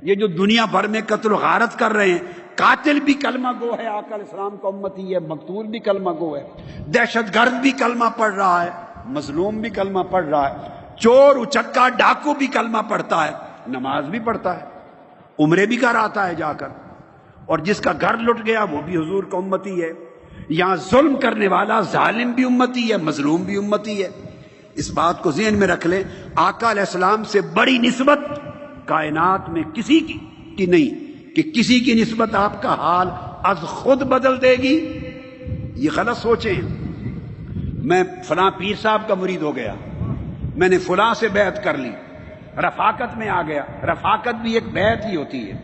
یہ جو دنیا بھر میں قتل و غارت کر رہے ہیں، قاتل بھی کلمہ گو ہے، آقا علیہ السلام کا امتی ہے، مقتول بھی کلمہ گو ہے، دہشت گرد بھی کلمہ پڑھ رہا ہے، مظلوم بھی کلمہ پڑھ رہا ہے، چور اچکا ڈاکو بھی کلمہ پڑھتا ہے، نماز بھی پڑھتا ہے، عمرے بھی کر آتا ہے جا کر، اور جس کا گھر لٹ گیا وہ بھی حضور کا امتی ہے۔ یہاں ظلم کرنے والا ظالم بھی امتی ہے، مظلوم بھی امتی ہے۔ اس بات کو ذہن میں رکھ لیں، آقا علیہ السلام سے بڑی نسبت کائنات میں کسی کی نہیں کہ کسی کی نسبت آپ کا حال از خود بدل دے گی، یہ غلط سوچیں۔ میں فلاں پیر صاحب کا مرید ہو گیا، میں نے فلاں سے بیعت کر لی، رفاقت میں آ گیا۔ رفاقت بھی ایک بیعت ہی ہوتی ہے۔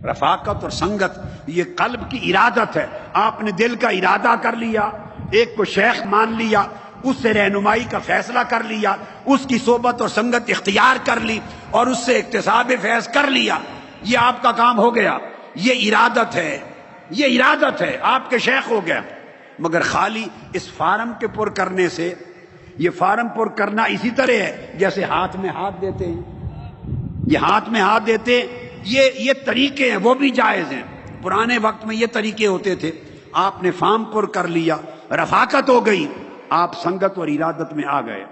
رفاقت اور سنگت یہ قلب کی ارادت ہے، آپ نے دل کا ارادہ کر لیا، ایک کو شیخ مان لیا، اس سے رہنمائی کا فیصلہ کر لیا، اس کی صحبت اور سنگت اختیار کر لی اور اس سے اکتساب فیض کر لیا، یہ آپ کا کام ہو گیا، یہ ارادت ہے، یہ ارادت ہے، آپ کے شیخ ہو گیا۔ مگر خالی اس فارم کے پر کرنے سے، یہ فارم پر کرنا اسی طرح ہے جیسے ہاتھ میں ہاتھ دیتے ہیں، یہ ہاتھ میں ہاتھ دیتے یہ طریقے ہیں، وہ بھی جائز ہیں، پرانے وقت میں یہ طریقے ہوتے تھے۔ آپ نے فارم پر کر لیا، رفاقت ہو گئی، آپ سنگت اور ارادت میں آ گئے۔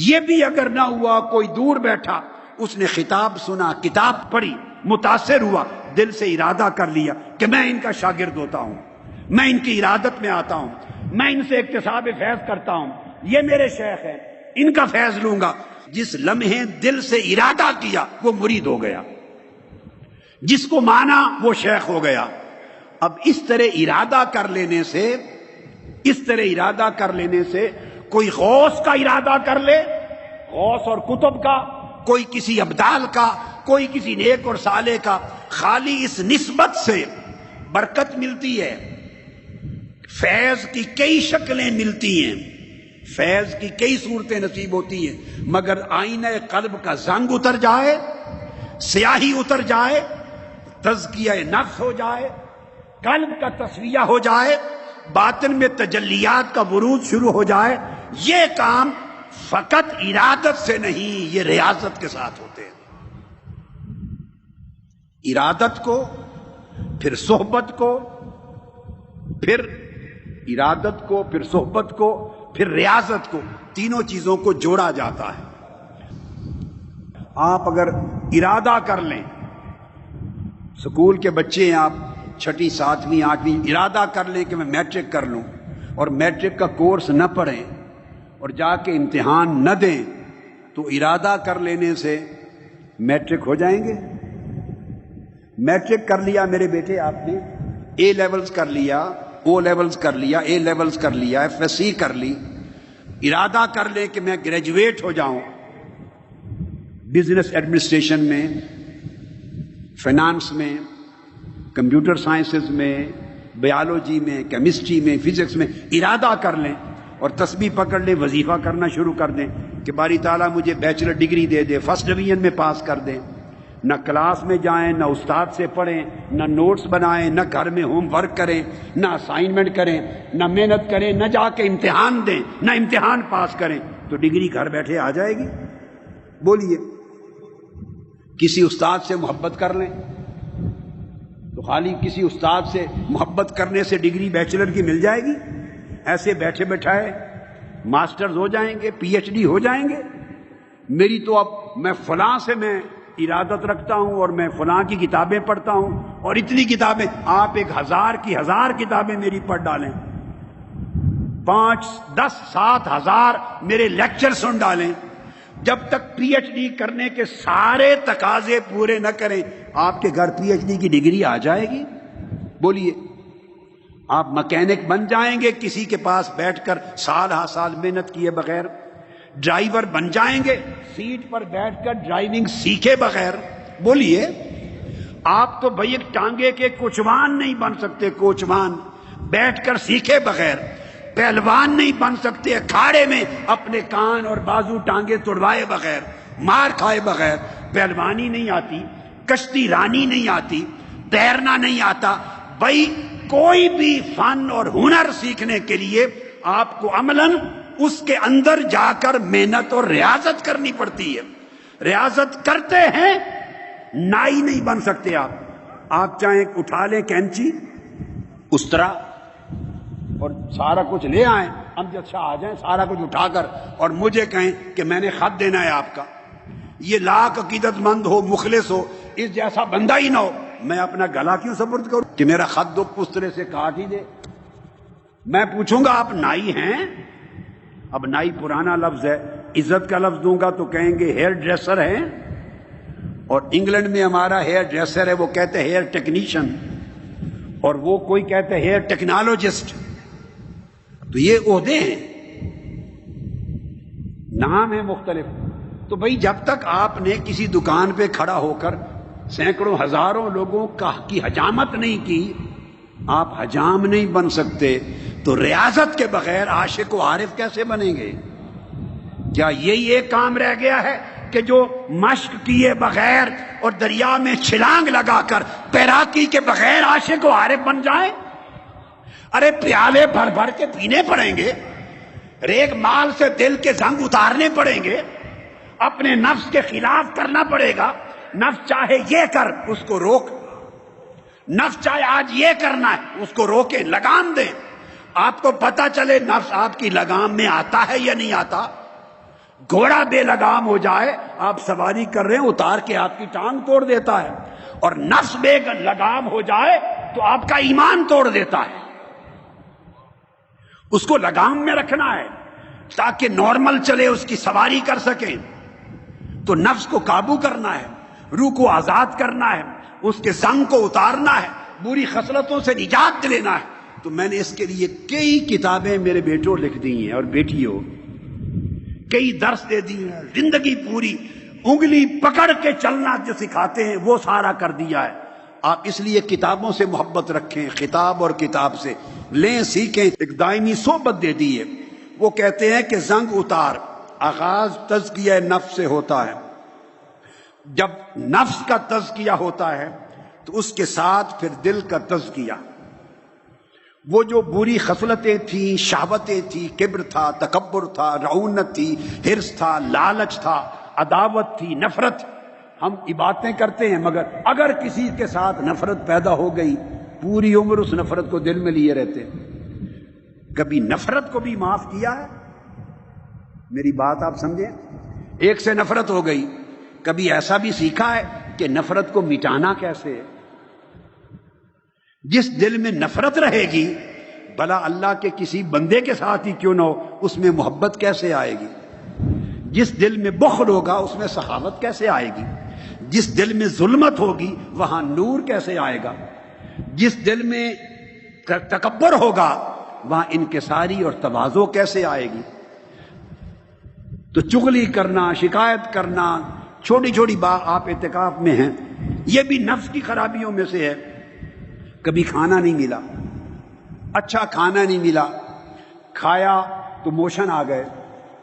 یہ بھی اگر نہ ہوا، کوئی دور بیٹھا، اس نے خطاب سنا، کتاب پڑھی، متاثر ہوا، دل سے ارادہ کر لیا کہ میں ان کا شاگرد ہوتا ہوں، میں ان کی ارادت میں آتا ہوں، میں ان سے اکتساب فیض کرتا ہوں، یہ میرے شیخ ہیں، ان کا فیض لوں گا۔ جس لمحے دل سے ارادہ کیا وہ مرید ہو گیا، جس کو مانا وہ شیخ ہو گیا۔ اب اس طرح ارادہ کر لینے سے، اس طرح ارادہ کر لینے سے کوئی غوث کا ارادہ کر لے، غوث اور کتب کا، کوئی کسی ابدال کا، کوئی کسی نیک اور صالح کا، خالی اس نسبت سے برکت ملتی ہے، فیض کی کئی شکلیں ملتی ہیں، فیض کی کئی صورتیں نصیب ہوتی ہیں، مگر آئینہ قلب کا زنگ اتر جائے، سیاہی اتر جائے، تزکیہ نفس ہو جائے، قلب کا تصفیہ ہو جائے، باطن میں تجلیات کا ورود شروع ہو جائے، یہ کام فقط ارادت سے نہیں، یہ ریاضت کے ساتھ ہوتے ہیں۔ ارادت کو، پھر صحبت کو، پھر ارادت کو، پھر صحبت کو، پھر ریاضت کو، تینوں چیزوں کو جوڑا جاتا ہے۔ آپ اگر ارادہ کر لیں، سکول کے بچے ہیں آپ، چھٹی ساتویں آٹھویں، ارادہ کر لیں کہ میں میٹرک کر لوں اور میٹرک کا کورس نہ پڑھیں اور جا کے امتحان نہ دیں، تو ارادہ کر لینے سے میٹرک ہو جائیں گے؟ میٹرک کر لیا میرے بیٹے آپ نے، اے لیولز کر لیا، او لیولز کر لیا، اے لیولز کر لیا، ایف ایس سی کر لی، ارادہ کر لیں کہ میں گریجویٹ ہو جاؤں بزنس ایڈمنسٹریشن میں، فائنانس میں، کمپیوٹر سائنسز میں، بیالوجی میں، کیمسٹری میں، فزکس میں، ارادہ کر لیں اور تسبیح پکڑ لیں، وظیفہ کرنا شروع کر دیں کہ باری تعالیٰ مجھے بیچلر ڈگری دے دے، فرسٹ ڈویژن میں پاس کر دیں، نہ کلاس میں جائیں، نہ استاد سے پڑھیں، نہ نوٹس بنائیں، نہ گھر میں ہوم ورک کریں، نہ اسائنمنٹ کریں، نہ محنت کریں، نہ جا کے امتحان دیں، نہ امتحان پاس کریں، تو ڈگری گھر بیٹھے آ جائے گی؟ بولیے، کسی استاد سے محبت کر لیں تو خالی کسی استاد سے محبت کرنے سے ڈگری بیچلر کی مل جائے گی؟ ایسے بیٹھے بیٹھائے ماسٹرز ہو جائیں گے، پی ایچ ڈی ہو جائیں گے؟ میری تو اب میں فلاں سے میں ارادت رکھتا ہوں اور میں فلاں کی کتابیں پڑھتا ہوں، اور اتنی کتابیں آپ 1000 کی 1000 کتابیں میری پڑھ ڈالیں، 5 10 7 ہزار میرے لیکچر سن ڈالیں، جب تک پی ایچ ڈی کرنے کے سارے تقاضے پورے نہ کریں آپ کے گھر پی ایچ ڈی کی ڈگری آ جائے گی؟ بولیے، آپ مکینک بن جائیں گے کسی کے پاس بیٹھ کر سال ہا سال محنت کیے بغیر؟ ڈرائیور بن جائیں گے سیٹ پر بیٹھ کر ڈرائیونگ سیکھے بغیر؟ بولیے، آپ تو بھئی ایک ٹانگے کے کوچوان نہیں بن سکتے، کوچوان بیٹھ کر سیکھے بغیر، پہلوان نہیں بن سکتے اکھاڑے میں اپنے کان اور بازو ٹانگے توڑوائے بغیر، مار کھائے بغیر، پہلوانی نہیں آتی، کشتی رانی نہیں آتی، تیرنا نہیں آتا۔ بھائی کوئی بھی فن اور ہنر سیکھنے کے لیے آپ کو عملاً اس کے اندر جا کر محنت اور ریاضت کرنی پڑتی ہے۔ ریاضت کرتے ہیں، نائی نہیں بن سکتے آپ چاہیں اٹھا لیں کینچی، استرا اور سارا کچھ لے آئیں، امجد شاہ آ جائیں سارا کچھ اٹھا کر اور مجھے کہیں کہ میں نے خط دینا ہے آپ کا، یہ لاکھ عقیدت مند ہو، مخلص ہو، اس جیسا بندہ ہی نہ ہو، میں اپنا گلا کیوں سپرد کروں کہ میرا خط دو پسترے سے کاٹ ہی دے؟ میں پوچھوں گا آپ نائی ہیں؟ اب نائی پرانا لفظ ہے، عزت کا لفظ دوں گا تو کہیں گے ہیئر ڈریسر ہیں، اور انگلینڈ میں ہمارا ہیئر ڈریسر ہے وہ کہتے ہیں ہیئر ٹیکنیشین، اور وہ کوئی کہتے ہیں ہیئر ٹیکنالوجسٹ۔ تو یہ عہدے ہیں، نام ہے مختلف۔ تو بھئی جب تک آپ نے کسی دکان پہ کھڑا ہو کر سینکڑوں ہزاروں لوگوں کی حجامت نہیں کی، آپ حجام نہیں بن سکتے، تو ریاضت کے بغیر عاشق و عارف کیسے بنیں گے؟ کیا یہی ایک کام رہ گیا ہے کہ جو مشق کیے بغیر اور دریا میں چھلانگ لگا کر تیراکی کے بغیر عاشق و عارف بن جائیں؟ ارے پیالے بھر بھر کے پینے پڑیں گے، ریگ مال سے دل کے زنگ اتارنے پڑیں گے، اپنے نفس کے خلاف کرنا پڑے گا۔ نفس چاہے یہ کر، اس کو روک، نفس چاہے آج یہ کرنا ہے، اس کو روکیں، لگام دیں۔ آپ کو پتا چلے نفس آپ کی لگام میں آتا ہے یا نہیں آتا۔ گھوڑا بے لگام ہو جائے، آپ سواری کر رہے ہیں، اتار کے آپ کی ٹانگ توڑ دیتا ہے، اور نفس بے لگام ہو جائے تو آپ کا ایمان توڑ دیتا ہے۔ اس کو لگام میں رکھنا ہے تاکہ نارمل چلے، اس کی سواری کر سکیں۔ تو نفس کو قابو کرنا ہے، روح کو آزاد کرنا ہے، اس کے زنگ کو اتارنا ہے، بری خصلتوں سے نجات دینا ہے۔ تو میں نے اس کے لیے کئی کتابیں میرے بیٹوں لکھ دی ہیں اور بیٹیوں، کئی درس دے دی ہیں، زندگی پوری انگلی پکڑ کے چلنا جو سکھاتے ہیں وہ سارا کر دیا ہے۔ آپ اس لیے کتابوں سے محبت رکھیں، خطاب اور کتاب سے لیں، سیکھیں۔ ایک دائمی صحبت دے دی ہے، وہ کہتے ہیں کہ زنگ اتار، آغاز تزکیہ نفس سے ہوتا ہے۔ جب نفس کا تزکیہ ہوتا ہے تو اس کے ساتھ پھر دل کا تزکیہ۔ وہ جو بری خصلتیں تھیں، شہوتیں تھیں، کبر تھا، تکبر تھا، رعونت تھی، حرص تھا، لالچ تھا، عداوت تھی، نفرت۔ ہم عبادتیں کرتے ہیں مگر اگر کسی کے ساتھ نفرت پیدا ہو گئی، پوری عمر اس نفرت کو دل میں لیے رہتے ہیں۔ کبھی نفرت کو بھی معاف کیا ہے؟ میری بات آپ سمجھیں، ایک سے نفرت ہو گئی، کبھی ایسا بھی سیکھا ہے کہ نفرت کو مٹانا کیسے ہے؟ جس دل میں نفرت رہے گی، بھلا اللہ کے کسی بندے کے ساتھ ہی کیوں نہ ہو، اس میں محبت کیسے آئے گی؟ جس دل میں بخل ہوگا اس میں سخاوت کیسے آئے گی؟ جس دل میں ظلمت ہوگی وہاں نور کیسے آئے گا؟ جس دل میں تکبر ہوگا وہاں انکساری اور تواضع کیسے آئے گی؟ تو چغلی کرنا، شکایت کرنا، چھوٹی چھوٹی بات، آپ اعتکاف میں ہیں، یہ بھی نفس کی خرابیوں میں سے ہے۔ کبھی کھانا نہیں ملا، اچھا کھانا نہیں ملا، کھایا تو موشن آ گئے۔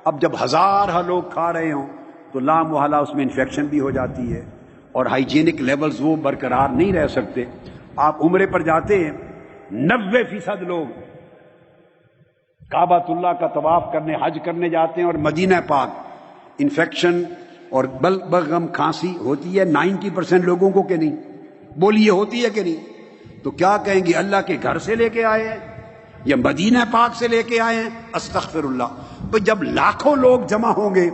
اب جب ہزارہ لوگ کھا رہے ہوں تو لا محالہ اس میں انفیکشن بھی ہو جاتی ہے، اور ہائیجینک لیولز وہ برقرار نہیں رہ سکتے۔ آپ عمرے پر جاتے ہیں، 90% لوگ کعبۃ اللہ کا طواف کرنے، حج کرنے جاتے ہیں، اور مدینہ پاک انفیکشن اور بلغم کھانسی ہوتی ہے 90% لوگوں کو کہ نہیں؟ بولیے ہوتی ہے کہ نہیں؟ تو کیا کہیں گے؟ اللہ کے گھر سے لے کے آئے ہیں یا مدینہ پاک سے لے کے آئے ہیں؟ استغفر اللہ۔ تو جب لاکھوں لوگ جمع ہوں گے،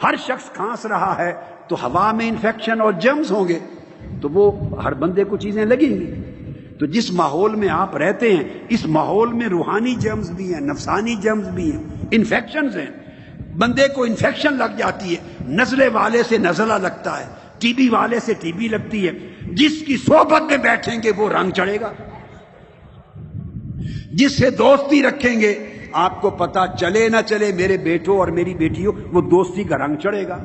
ہر شخص کھانس رہا ہے، تو ہوا میں انفیکشن اور جرمز ہوں گے، تو وہ ہر بندے کو چیزیں لگیں گی۔ تو جس ماحول میں آپ رہتے ہیں، اس ماحول میں روحانی جرمز بھی ہیں، نفسانی جرمز بھی ہیں، انفیکشنز ہیں۔ بندے کو انفیکشن لگ جاتی ہے، نزلے والے سے نزلہ لگتا ہے، ٹی بی والے سے ٹی بی لگتی ہے۔ جس کی صحبت میں بیٹھیں گے وہ رنگ چڑھے گا، جس سے دوستی رکھیں گے، آپ کو پتا چلے نہ چلے میرے بیٹوں اور میری بیٹیوں، وہ دوستی کا رنگ چڑھے گا۔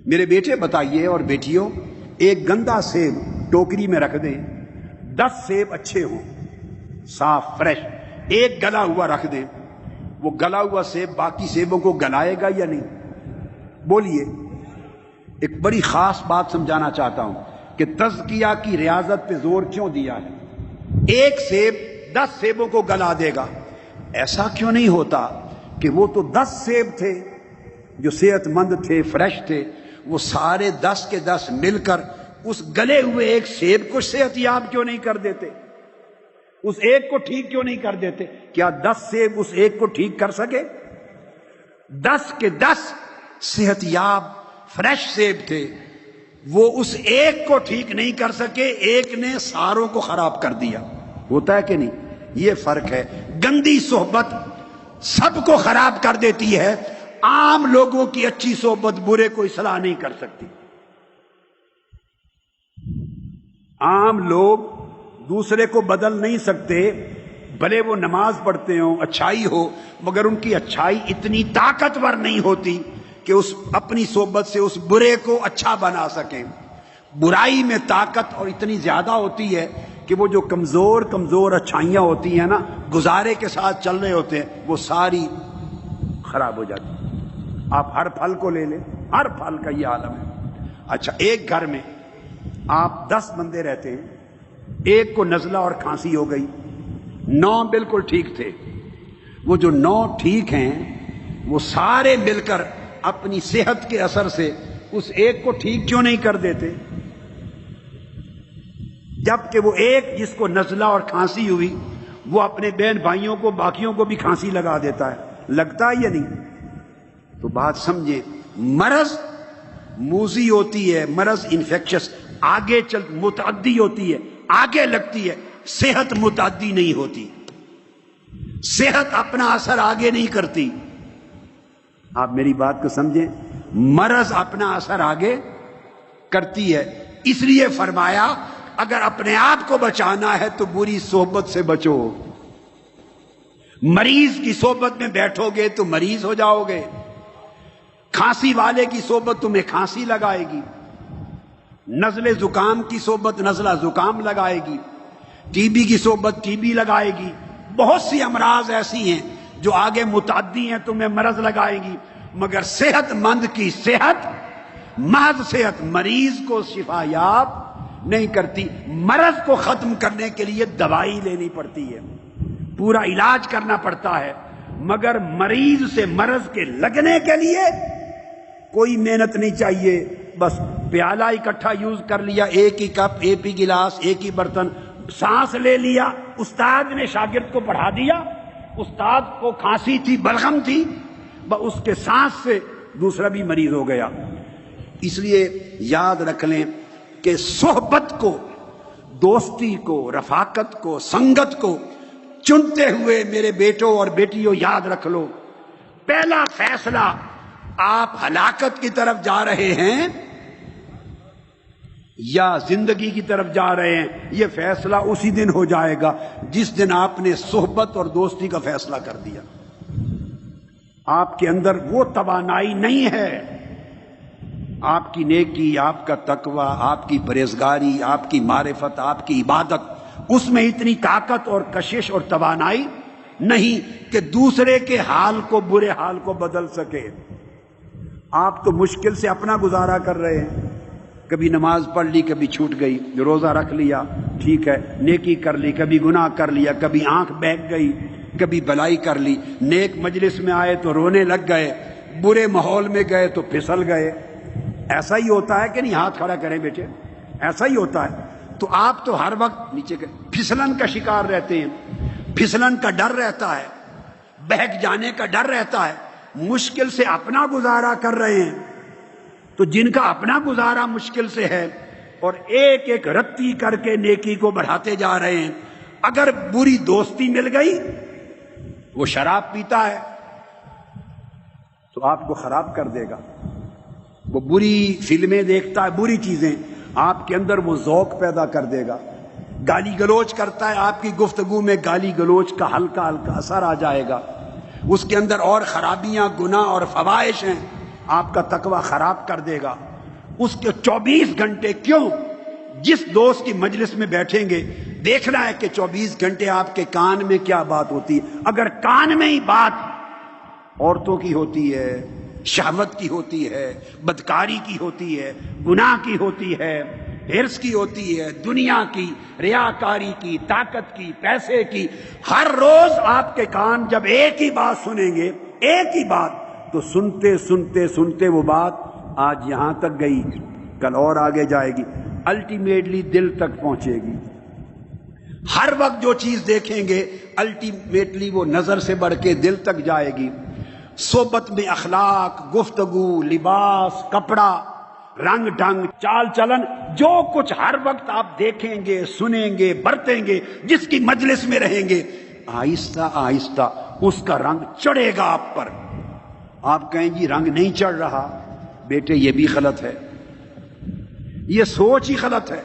میرے بیٹے بتائیے اور بیٹیوں، ایک گندا سیب ٹوکری میں رکھ دیں، 10 سیب اچھے ہوں، صاف فریش، ایک گلا ہوا رکھ دیں، وہ گلا ہوا سیب باقی سیبوں کو گلائے گا یا نہیں؟ بولیے۔ ایک بڑی خاص بات سمجھانا چاہتا ہوں کہ تزکیہ کی ریاضت پہ زور کیوں دیا ہے۔ ایک سیب 10 سیبوں کو گلا دے گا، ایسا کیوں نہیں ہوتا کہ وہ تو 10 سیب تھے جو صحت مند تھے، فریش تھے، وہ سارے 10 کے 10 مل کر اس گلے ہوئے ایک سیب کو صحت یاب کیوں نہیں کر دیتے؟ اس ایک کو ٹھیک کیوں نہیں کر دیتے؟ کیا 10 سیب اس ایک کو ٹھیک کر سکے؟ 10 کے 10 صحت یاب فریش سیب تھے، وہ اس ایک کو ٹھیک نہیں کر سکے، ایک نے ساروں کو خراب کر دیا۔ ہوتا ہے کہ نہیں؟ یہ فرق ہے۔ گندی صحبت سب کو خراب کر دیتی ہے، عام لوگوں کی اچھی صحبت برے کو اصلاح نہیں کر سکتی۔ عام لوگ دوسرے کو بدل نہیں سکتے، بھلے وہ نماز پڑھتے ہوں، اچھائی ہو، مگر ان کی اچھائی اتنی طاقتور نہیں ہوتی کہ اس اپنی صحبت سے اس برے کو اچھا بنا سکیں۔ برائی میں طاقت اور اتنی زیادہ ہوتی ہے کہ وہ جو کمزور اچھائیاں ہوتی ہیں نا، گزارے کے ساتھ چل رہے ہوتے ہیں، وہ ساری خراب ہو جاتی ہیں۔ آپ ہر پھل کو لے لیں، ہر پھل کا یہ عالم ہے۔ اچھا، ایک گھر میں آپ 10 بندے رہتے ہیں، ایک کو نزلہ اور کھانسی ہو گئی، 9 بالکل ٹھیک تھے۔ وہ جو 9 ٹھیک ہیں، وہ سارے مل کر اپنی صحت کے اثر سے اس ایک کو ٹھیک کیوں نہیں کر دیتے؟ جبکہ وہ ایک جس کو نزلہ اور کھانسی ہوئی، وہ اپنے بہن بھائیوں کو، باقیوں کو بھی کھانسی لگا دیتا ہے، لگتا ہے یا نہیں؟ تو بات سمجھیں، مرض موذی ہوتی ہے، مرض انفیکشس، آگے چل متعدی ہوتی ہے، آگے لگتی ہے، صحت متعدی نہیں ہوتی، صحت اپنا اثر آگے نہیں کرتی۔ آپ میری بات کو سمجھیں، مرض اپنا اثر آگے کرتی ہے۔ اس لیے فرمایا اگر اپنے آپ کو بچانا ہے تو بری صحبت سے بچو۔ مریض کی صحبت میں بیٹھو گے تو مریض ہو جاؤ گے، کھانسی والے کی صحبت تمہیں کھانسی لگائے گی، نزلے زکام کی صحبت نزلہ زکام لگائے گی، ٹی بی کی صحبت ٹی بی لگائے گی، بہت سی امراض ایسی ہیں جو آگے متعدی ہیں، تمہیں مرض لگائے گی، مگر صحت مند کی صحت، محض صحت مریض کو شفا یاب نہیں کرتی۔ مرض کو ختم کرنے کے لیے دوائی لینی پڑتی ہے، پورا علاج کرنا پڑتا ہے، مگر مریض سے مرض کے لگنے کے لیے کوئی محنت نہیں چاہیے۔ بس پیالہ اکٹھا یوز کر لیا، ایک ہی کپ، ایک ہی گلاس، ایک ہی برتن، سانس لے لیا، استاد نے شاگرد کو پڑھا دیا، استاد کو کھانسی تھی، بلغم تھی، اس کے سانس سے دوسرا بھی مریض ہو گیا۔ اس لیے یاد رکھ لیں کہ صحبت کو، دوستی کو، رفاقت کو، سنگت کو چنتے ہوئے میرے بیٹوں اور بیٹیوں یاد رکھ لو، پہلا فیصلہ آپ ہلاکت کی طرف جا رہے ہیں یا زندگی کی طرف جا رہے ہیں، یہ فیصلہ اسی دن ہو جائے گا جس دن آپ نے صحبت اور دوستی کا فیصلہ کر دیا۔ آپ کے اندر وہ توانائی نہیں ہے، آپ کی نیکی، آپ کا تقوی، آپ کی پرہیزگاری، آپ کی معرفت، آپ کی عبادت، اس میں اتنی طاقت اور کشش اور توانائی نہیں کہ دوسرے کے حال کو، برے حال کو بدل سکے۔ آپ تو مشکل سے اپنا گزارا کر رہے ہیں، کبھی نماز پڑھ لی، کبھی چھوٹ گئی، روزہ رکھ لیا، ٹھیک ہے، نیکی کر لی، کبھی گناہ کر لیا، کبھی آنکھ بہک گئی، کبھی بلائی کر لی، نیک مجلس میں آئے تو رونے لگ گئے، برے ماحول میں گئے تو پھسل گئے. ایسا ہی ہوتا ہے کہ نہیں؟ ہاتھ کھڑا کریں بیٹے. ایسا ہی ہوتا ہے. تو آپ تو ہر وقت نیچے پھسلن کا شکار رہتے ہیں، پھسلن کا ڈر رہتا ہے، بہک جانے کا ڈر رہتا ہے. مشکل سے اپنا گزارا کر رہے ہیں. تو جن کا اپنا گزارا مشکل سے ہے اور ایک ایک رتی کر کے نیکی کو بڑھاتے جا رہے ہیں، اگر بری دوستی مل گئی، وہ شراب پیتا ہے تو آپ کو خراب کر دے گا. وہ بری فلمیں دیکھتا ہے، بری چیزیں، آپ کے اندر وہ ذوق پیدا کر دے گا. گالی گلوچ کرتا ہے، آپ کی گفتگو میں گالی گلوچ کا ہلکا ہلکا اثر آ جائے گا. اس کے اندر اور خرابیاں، گناہ اور فواحش ہیں، آپ کا تقوی خراب کر دے گا. اس کے 24 گھنٹے کیوں جس دوست کی مجلس میں بیٹھیں گے، دیکھنا ہے کہ 24 گھنٹے آپ کے کان میں کیا بات ہوتی ہے. اگر کان میں ہی بات عورتوں کی ہوتی ہے، شہوت کی ہوتی ہے، بدکاری کی ہوتی ہے، گناہ کی ہوتی ہے، حرص کی ہوتی ہے، دنیا کی، ریاکاری کی، طاقت کی، پیسے کی، ہر روز آپ کے کان جب ایک ہی بات سنیں گے، ایک ہی بات، تو سنتے سنتے سنتے وہ بات آج یہاں تک گئی، کل اور آگے جائے گی، الٹیمیٹلی دل تک پہنچے گی. ہر وقت جو چیز دیکھیں گے الٹیمیٹلی وہ نظر سے بڑھ کے دل تک جائے گی. صحبت میں اخلاق، گفتگو، لباس، کپڑا، رنگ ڈھنگ، چال چلن، جو کچھ ہر وقت آپ دیکھیں گے، سنیں گے، برتیں گے، جس کی مجلس میں رہیں گے، آہستہ آہستہ اس کا رنگ چڑھے گا آپ پر. آپ کہیں جی رنگ نہیں چڑھ رہا، بیٹے یہ بھی غلط ہے، یہ سوچ ہی غلط ہے.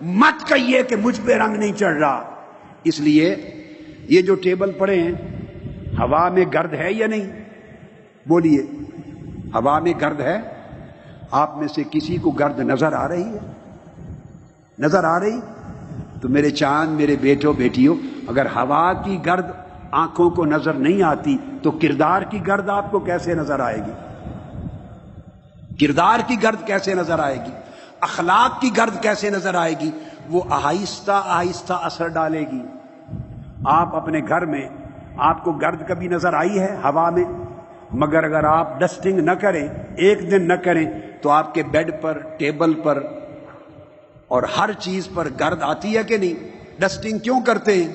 مت کہیے کہ مجھ پہ رنگ نہیں چڑھ رہا. اس لیے یہ جو ٹیبل پڑے ہیں، ہوا میں گرد ہے یا نہیں؟ بولیے، ہوا میں گرد ہے؟ آپ میں سے کسی کو گرد نظر آ رہی ہے؟ نظر آ رہی؟ تو میرے چاند، میرے بیٹوں بیٹیوں، اگر ہوا کی گرد آنکھوں کو نظر نہیں آتی تو کردار کی گرد آپ کو کیسے نظر آئے گی؟ کردار کی گرد کیسے نظر آئے گی؟ اخلاق کی گرد کیسے نظر آئے گی؟ وہ آہستہ آہستہ اثر ڈالے گی. آپ اپنے گھر میں، آپ کو گرد کبھی نظر آئی ہے ہوا میں؟ مگر اگر آپ ڈسٹنگ نہ کریں، ایک دن نہ کریں، تو آپ کے بیڈ پر، ٹیبل پر اور ہر چیز پر گرد آتی ہے کہ نہیں؟ ڈسٹنگ کیوں کرتے ہیں؟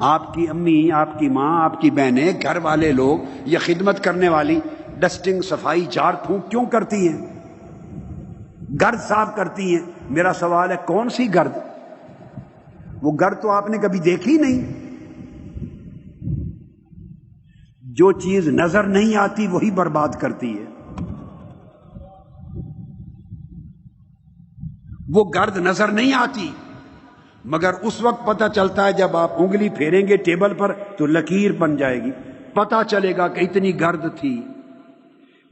آپ کی امی، آپ کی ماں، آپ کی بہنیں، گھر والے لوگ یا خدمت کرنے والی ڈسٹنگ، صفائی، جھاڑ پھونک کیوں کرتی ہیں؟ گرد صاف کرتی ہیں. میرا سوال ہے کون سی گرد؟ وہ گرد تو آپ نے کبھی دیکھی نہیں. جو چیز نظر نہیں آتی وہی برباد کرتی ہے. وہ گرد نظر نہیں آتی، مگر اس وقت پتہ چلتا ہے جب آپ انگلی پھیریں گے ٹیبل پر تو لکیر بن جائے گی، پتہ چلے گا کہ اتنی گرد تھی.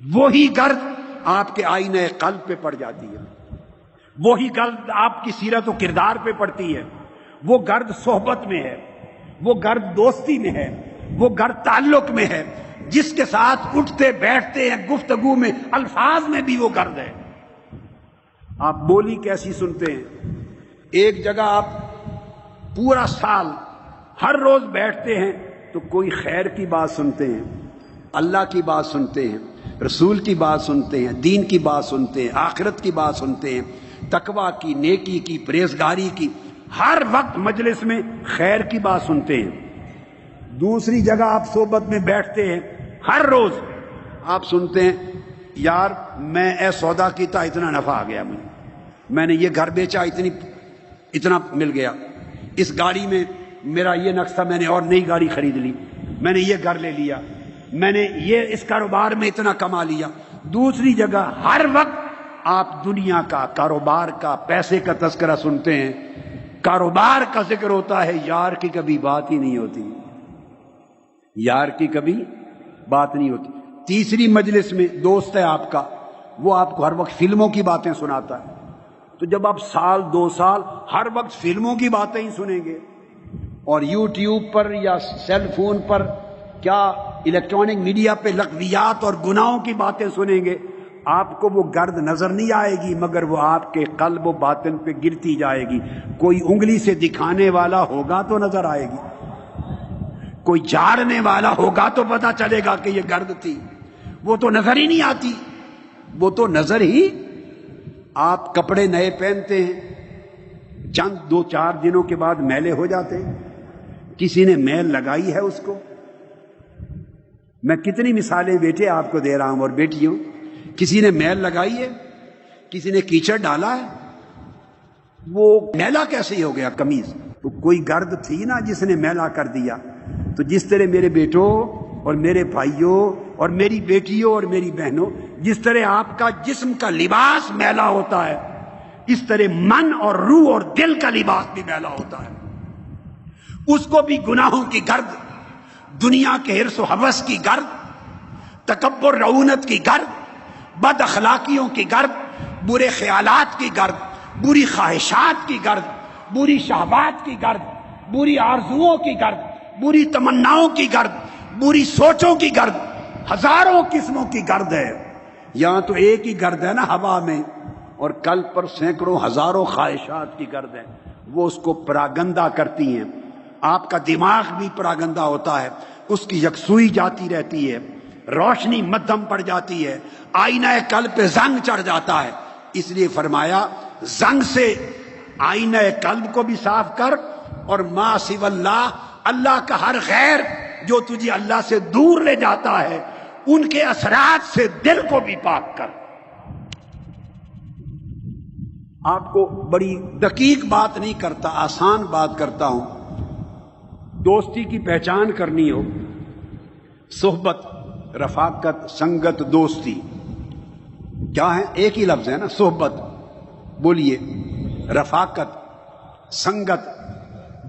وہی گرد آپ کے آئینہ قلب پہ پڑ جاتی ہے، وہی گرد آپ کی سیرت و کردار پہ پڑتی ہے. وہ گرد صحبت میں ہے، وہ گرد دوستی میں ہے، وہ گرد تعلق میں ہے، جس کے ساتھ اٹھتے بیٹھتے ہیں، گفتگو میں، الفاظ میں بھی وہ گرد ہے. آپ بولی کیسی سنتے ہیں؟ ایک جگہ آپ پورا سال ہر روز بیٹھتے ہیں تو کوئی خیر کی بات سنتے ہیں، اللہ کی بات سنتے ہیں، رسول کی بات سنتے ہیں، دین کی بات سنتے ہیں، آخرت کی بات سنتے ہیں، تقویٰ کی، نیکی کی، پرہیزگاری کی، ہر وقت مجلس میں خیر کی بات سنتے ہیں. دوسری جگہ آپ صحبت میں بیٹھتے ہیں، ہر روز آپ سنتے ہیں، یار میں سودا کیتا، اتنا نفع آ گیا مجھے، میں نے یہ گھر بیچا، اتنا مل گیا، اس گاڑی میں میرا یہ نقص تھا، میں نے اور نئی گاڑی خرید لی، میں نے یہ گھر لے لیا، میں نے یہ اس کاروبار میں اتنا کما لیا. دوسری جگہ ہر وقت آپ دنیا کا، کاروبار کا، پیسے کا تذکرہ سنتے ہیں، کاروبار کا ذکر ہوتا ہے، یار کی کبھی بات ہی نہیں ہوتی، یار کی کبھی بات نہیں ہوتی. تیسری مجلس میں دوست ہے آپ کا، وہ آپ کو ہر وقت فلموں کی باتیں سناتا ہے. تو جب آپ سال 2 سال ہر وقت فلموں کی باتیں ہی سنیں گے اور یوٹیوب پر یا سیل فون پر، کیا الیکٹرانک میڈیا پہ لغویات اور گناہوں کی باتیں سنیں گے، آپ کو وہ گرد نظر نہیں آئے گی، مگر وہ آپ کے قلب و باطن پہ گرتی جائے گی. کوئی انگلی سے دکھانے والا ہوگا تو نظر آئے گی، کوئی جھاڑنے والا ہوگا تو پتہ چلے گا کہ یہ گرد تھی. وہ تو نظر ہی نہیں آتی، وہ تو نظر ہی، آپ کپڑے نئے پہنتے ہیں، چند 2-4 دنوں کے بعد میلے ہو جاتے ہیں، کسی نے میل لگائی ہے اس کو؟ میں کتنی مثالیں بیٹے آپ کو دے رہا ہوں اور بیٹیوں، کسی نے میل لگائی ہے؟ کسی نے کیچڑ ڈالا ہے؟ وہ میلا کیسے ہو گیا قمیض؟ تو کوئی گرد تھی نا جس نے میلا کر دیا۔ تو جس طرح میرے بیٹوں اور میرے بھائیوں اور میری بیٹیوں اور میری بہنوں، جس طرح آپ کا جسم کا لباس میلا ہوتا ہے، اس طرح من اور روح اور دل کا لباس بھی میلا ہوتا ہے۔ اس کو بھی گناہوں کی گرد، دنیا کے حرص و ہوس کی گرد، تکبر رعونت کی گرد، بد اخلاقیوں کی گرد، برے خیالات کی گرد، بری خواہشات کی گرد، بری شہوات کی گرد، بری آرزوؤں کی گرد، بری تمناؤں کی گرد، بری سوچوں کی گرد، ہزاروں قسموں کی گرد ہے۔ یہاں تو ایک ہی گرد ہے نا ہوا میں، اور کل پر سینکڑوں ہزاروں خواہشات کی گرد ہے، وہ اس کو پراگندہ کرتی ہیں۔ آپ کا دماغ بھی پراگندہ ہوتا ہے، اس کی یکسوئی جاتی رہتی ہے، روشنی مدھم پڑ جاتی ہے، آئینہ قلب پہ زنگ چڑھ جاتا ہے۔ اس لیے فرمایا زنگ سے آئینہ قلب کو بھی صاف کر، اور ما سوی اللہ، اللہ کا ہر غیر جو تجھے اللہ سے دور لے جاتا ہے، ان کے اثرات سے دل کو بھی پاک کر۔ آپ کو بڑی دقیق بات نہیں کرتا، آسان بات کرتا ہوں۔ دوستی کی پہچان کرنی ہو، صحبت، رفاقت، سنگت، دوستی کیا ہے؟ ایک ہی لفظ ہے نا، صحبت۔ بولیے، رفاقت، سنگت،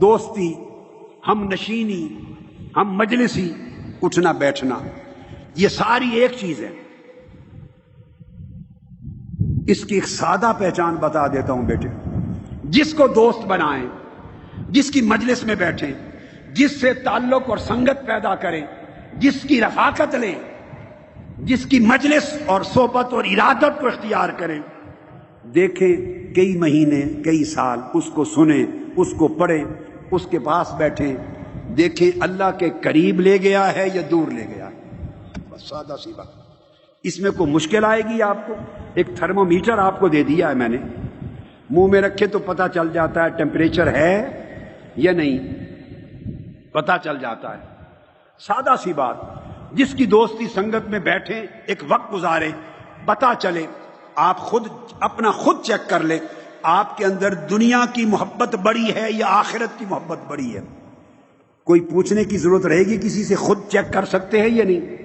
دوستی، ہم نشینی، ہم مجلسی، اٹھنا بیٹھنا، یہ ساری ایک چیز ہے۔ اس کی ایک سادہ پہچان بتا دیتا ہوں بیٹے۔ جس کو دوست بنائیں، جس کی مجلس میں بیٹھیں، جس سے تعلق اور سنگت پیدا کریں، جس کی رفاقت لیں، جس کی مجلس اور صحبت اور ارادت کو اختیار کریں، دیکھیں کئی مہینے، کئی سال اس کو سنیں، اس کو پڑھیں، اس کے پاس بیٹھیں، دیکھیں اللہ کے قریب لے گیا ہے یا دور لے گیا ہے۔ بس سادہ سی بات۔ اس میں کوئی مشکل آئے گی آپ کو؟ ایک تھرمومیٹر آپ کو دے دیا ہے میں نے، منہ میں رکھے تو پتہ چل جاتا ہے ٹیمپریچر ہے یا نہیں، پتہ چل جاتا ہے۔ سادہ سی بات۔ جس کی دوستی سنگت میں بیٹھیں، ایک وقت گزاریں، پتہ چلے، آپ خود اپنا خود چیک کر لیں، آپ کے اندر دنیا کی محبت بڑی ہے یا آخرت کی محبت بڑی ہے؟ کوئی پوچھنے کی ضرورت رہے گی کسی سے؟ خود چیک کر سکتے ہیں یا نہیں؟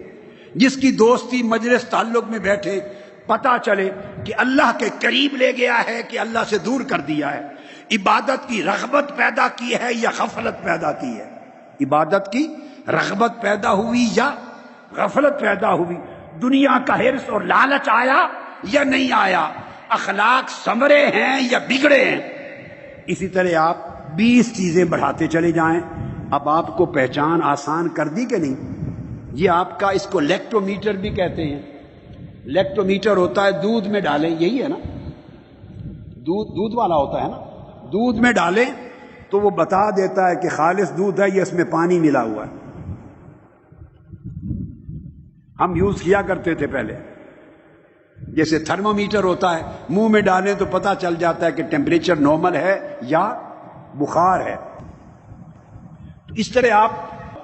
جس کی دوستی مجلس تعلق میں بیٹھے، پتہ چلے کہ اللہ کے قریب لے گیا ہے کہ اللہ سے دور کر دیا ہے، عبادت کی رغبت پیدا کی ہے یا غفلت پیدا کی ہے، عبادت کی رغبت پیدا ہوئی یا غفلت پیدا ہوئی، دنیا کا حرص اور لالچ آیا یا نہیں آیا، اخلاق سنورے ہیں یا بگڑے ہیں۔ اسی طرح آپ 20 چیزیں بڑھاتے چلے جائیں۔ اب آپ کو پہچان آسان کر دی کہ نہیں؟ یہ آپ کا، اس کو لیکٹومیٹر بھی کہتے ہیں۔ لیکٹومیٹر ہوتا ہے دودھ میں ڈالیں، یہی ہے نا، دودھ والا ہوتا ہے نا، دودھ میں ڈالیں تو وہ بتا دیتا ہے کہ خالص دودھ ہے یا اس میں پانی ملا ہوا ہے۔ ہم یوز کیا کرتے تھے پہلے، جیسے تھرمومیٹر ہوتا ہے، منہ میں ڈالیں تو پتہ چل جاتا ہے کہ ٹیمپریچر نارمل ہے یا بخار ہے۔ تو اس طرح آپ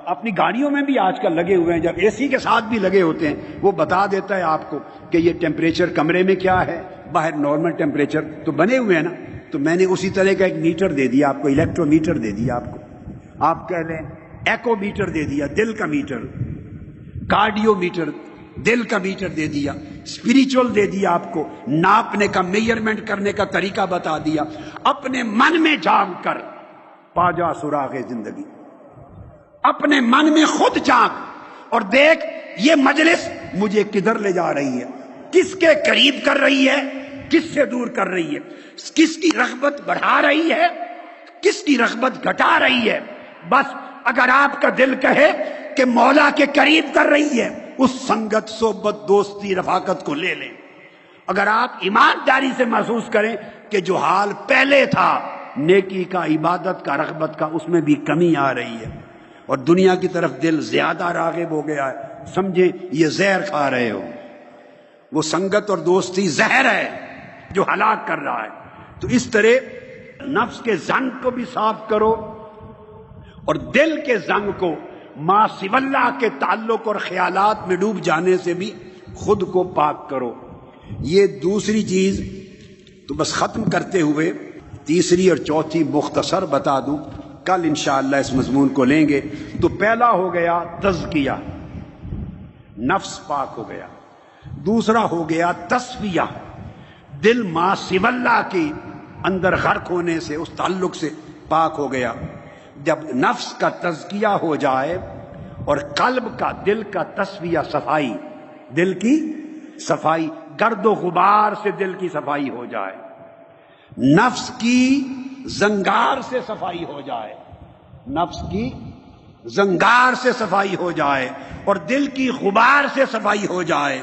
اپنی گاڑیوں میں بھی آج کل لگے ہوئے ہیں، جب اے سی کے ساتھ بھی لگے ہوتے ہیں، وہ بتا دیتا ہے آپ کو کہ یہ ٹیمپریچر کمرے میں کیا ہے، باہر نارمل ٹیمپریچر تو بنے ہوئے ہیں نا۔ تو میں نے اسی طرح کا ایک میٹر دے دیا آپ کو، الیکٹرو میٹر دے دیا آپ کو، آپ کہہ لیں ایکو میٹر دے دیا، دل کا میٹر، کارڈیو میٹر، دل کا میٹر دے دیا، اسپریچول دے دیا آپ کو، ناپنے کا، میجرمنٹ کرنے کا طریقہ بتا دیا۔ اپنے من میں جھانک کر پا جا سراغ زندگی، اپنے من میں خود جھانک اور دیکھ یہ مجلس مجھے کدھر لے جا رہی ہے، کس کے قریب کر رہی ہے، کس سے دور کر رہی ہے، کس کی رغبت بڑھا رہی ہے، کس کی رغبت گھٹا رہی ہے۔ بس اگر آپ کا دل کہے کہ مولا کے قریب کر رہی ہے، اس سنگت، صحبت، دوستی، رفاقت کو لے لیں۔ اگر آپ ایمانداری سے محسوس کریں کہ جو حال پہلے تھا نیکی کا، عبادت کا، رغبت کا، اس میں بھی کمی آ رہی ہے، اور دنیا کی طرف دل زیادہ راغب ہو گیا ہے، سمجھیں یہ زہر کھا رہے ہو. وہ سنگت اور دوستی زہر ہے جو ہلاک کر رہا ہے. تو اس طرح نفس کے زنگ کو بھی صاف کرو اور دل کے زنگ کو ما سوی اللہ کے تعلق اور خیالات میں ڈوب جانے سے بھی خود کو پاک کرو. یہ دوسری چیز. تو بس ختم کرتے ہوئے تیسری اور چوتھی مختصر بتا دوں، کل انشاءاللہ اس مضمون کو لیں گے. تو پہلا ہو گیا تزکیہ، نفس پاک ہو گیا. دوسرا ہو گیا تصفیہ، دل ما سوی اللہ کی اندر غرق ہونے سے، اس تعلق سے پاک ہو گیا. جب نفس کا تزکیہ ہو جائے اور قلب کا، دل کا تصفیہ، صفائی، دل کی صفائی، گرد و غبار سے دل کی صفائی ہو جائے، نفس کی زنگار سے صفائی ہو جائے، نفس کی زنگار سے صفائی ہو جائے اور دل کی غبار سے صفائی ہو جائے،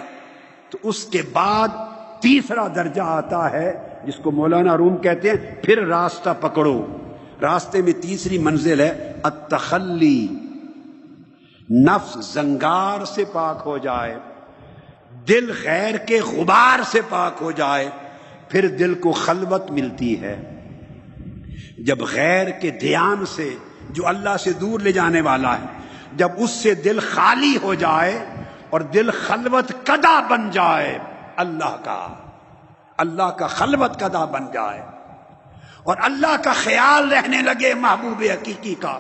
تو اس کے بعد تیسرا درجہ آتا ہے جس کو مولانا روم کہتے ہیں پھر راستہ پکڑو. راستے میں تیسری منزل ہے التخلی. نفس زنگار سے پاک ہو جائے، دل غیر کے غبار سے پاک ہو جائے، پھر دل کو خلوت ملتی ہے. جب غیر کے دھیان سے، جو اللہ سے دور لے جانے والا ہے، جب اس سے دل خالی ہو جائے اور دل خلوت کدا بن جائے، اللہ کا خلوت کدا بن جائے اور اللہ کا خیال رہنے لگے، محبوب حقیقی کا،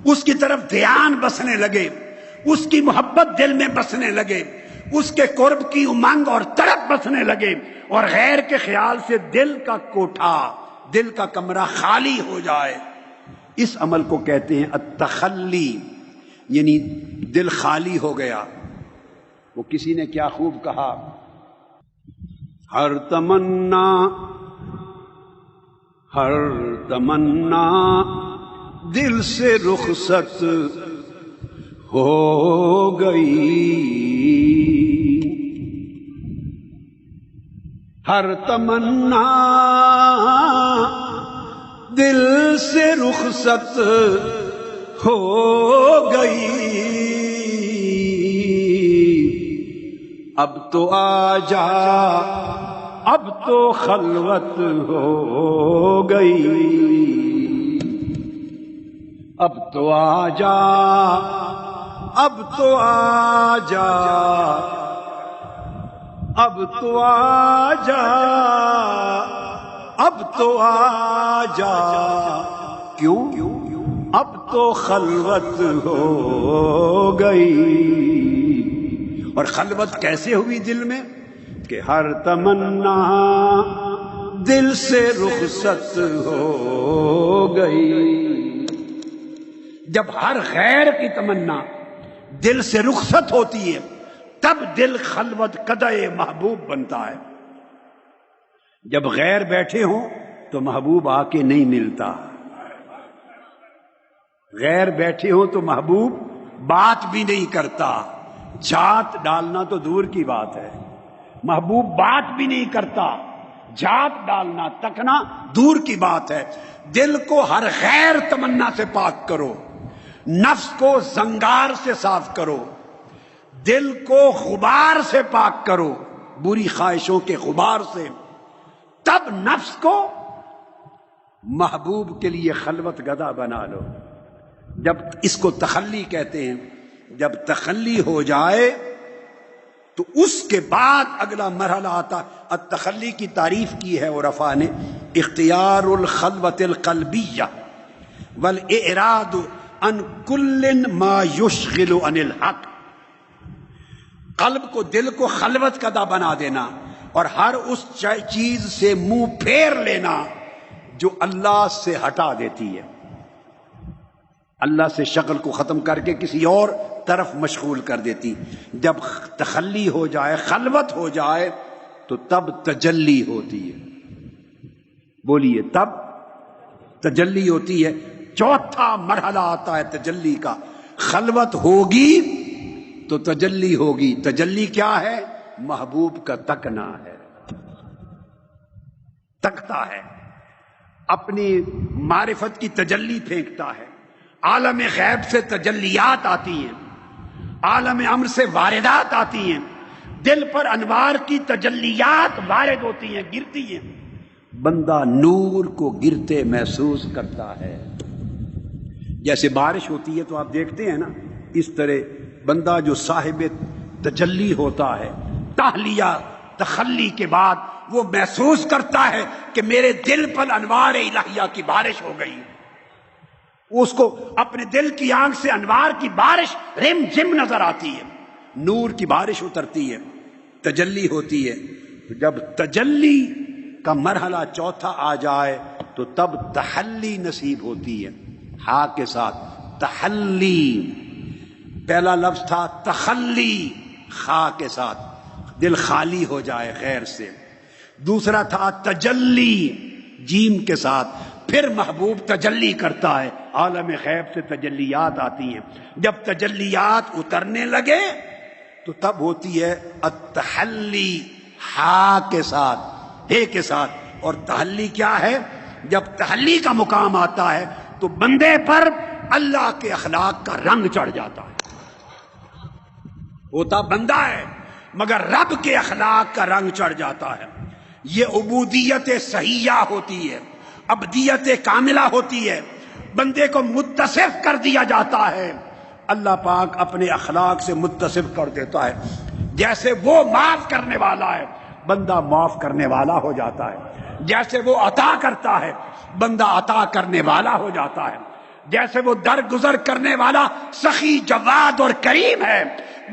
اس کی طرف دھیان بسنے لگے، اس کی محبت دل میں بسنے لگے، اس کے قرب کی امنگ اور طلب بسنے لگے، اور غیر کے خیال سے دل کا کوٹھا، دل کا کمرہ خالی ہو جائے. اس عمل کو کہتے ہیں التخلی، یعنی دل خالی ہو گیا. وہ کسی نے کیا خوب کہا، ہر تمنا دل سے رخصت ہو گئی، ہر تمنا دل سے رخصت ہو گئی، اب تو آ جا، اب تو خلوت ہو گئی، اب تو آ جا، اب تو آ جا، اب تو آ جا، اب تو آ جا. کیوں؟ اب تو خلوت ہو گئی. اور خلوت کیسے ہوئی دل میں؟ کہ ہر تمنا دل سے رخصت ہو گئی. جب ہر غیر کی تمنا دل سے رخصت ہوتی ہے تب دل خلوت قدئ محبوب بنتا ہے. جب غیر بیٹھے ہوں تو محبوب آ کے نہیں ملتا، غیر بیٹھے ہوں تو محبوب بات بھی نہیں کرتا، جھات ڈالنا تو دور کی بات ہے، محبوب بات بھی نہیں کرتا، جھات ڈالنا، تکنا دور کی بات ہے. دل کو ہر غیر تمنا سے پاک کرو، نفس کو زنگار سے صاف کرو، دل کو غبار سے پاک کرو، بری خواہشوں کے غبار سے، تب نفس کو محبوب کے لیے خلوت گدا بنا لو. جب اس کو تخلی کہتے ہیں. جب تخلی ہو جائے تو اس کے بعد اگلا مرحلہ آتا. التخلی کی تعریف کی ہے عرفاء نے، اختیار الخلوت القلبیہ والاعراض عن کل ما یشغل عن الحق. قلب کو، دل کو خلوت قدا بنا دینا اور ہر اس چیز سے منہ پھیر لینا جو اللہ سے ہٹا دیتی ہے، اللہ سے شغل کو ختم کر کے کسی اور طرف مشغول کر دیتی. جب تخلی ہو جائے، خلوت ہو جائے تو تب تجلی ہوتی ہے. بولیے، تب تجلی ہوتی ہے. چوتھا مرحلہ آتا ہے تجلی کا. خلوت ہوگی تو تجلی ہوگی. تجلی کیا ہے؟ محبوب کا تکنا ہے، تکتا ہے، اپنی معرفت کی تجلی پھینکتا ہے، عالم غیب سے تجلیات آتی ہیں، عالم امر سے واردات آتی ہیں، دل پر انوار کی تجلیات وارد ہوتی ہیں، گرتی ہیں، بندہ نور کو گرتے محسوس کرتا ہے۔ جیسے بارش ہوتی ہے تو آپ دیکھتے ہیں نا، اس طرح بندہ جو صاحب تجلی ہوتا ہے، تحلیہ تخلی کے بعد وہ محسوس کرتا ہے کہ میرے دل پر انوار الہیہ کی بارش ہو گئی، اس کو اپنے دل کی آنکھ سے انوار کی بارش رم جم نظر آتی ہے، نور کی بارش اترتی ہے، تجلی ہوتی ہے۔ جب تجلی کا مرحلہ چوتھا آ جائے تو تب تحلی نصیب ہوتی ہے، ہا کے ساتھ تحلی۔ پہلا لفظ تھا تخلی، خا کے ساتھ دل خالی ہو جائے غیر سے۔ دوسرا تھا تجلی، جیم کے ساتھ، پھر محبوب تجلی کرتا ہے، عالم غیب سے تجلیات آتی ہیں۔ جب تجلیات اترنے لگے تو تب ہوتی ہے التحلی، ہا کے ساتھ، ہے کے ساتھ۔ اور تحلی کیا ہے؟ جب تحلی کا مقام آتا ہے تو بندے پر اللہ کے اخلاق کا رنگ چڑھ جاتا ہے۔ ہوتا بندہ ہے مگر رب کے اخلاق کا رنگ چڑھ جاتا ہے۔ یہ عبودیت صحیحہ ہوتی ہے، عبدیت کاملہ ہوتی ہے، بندے کو متصف کر دیا جاتا ہے، اللہ پاک اپنے اخلاق سے متصف کر دیتا ہے۔ جیسے وہ معاف کرنے والا ہے بندہ معاف کرنے والا ہو جاتا ہے، جیسے وہ عطا کرتا ہے بندہ عطا کرنے والا ہو جاتا ہے، جیسے وہ درگزر کرنے والا سخی جواد اور کریم ہے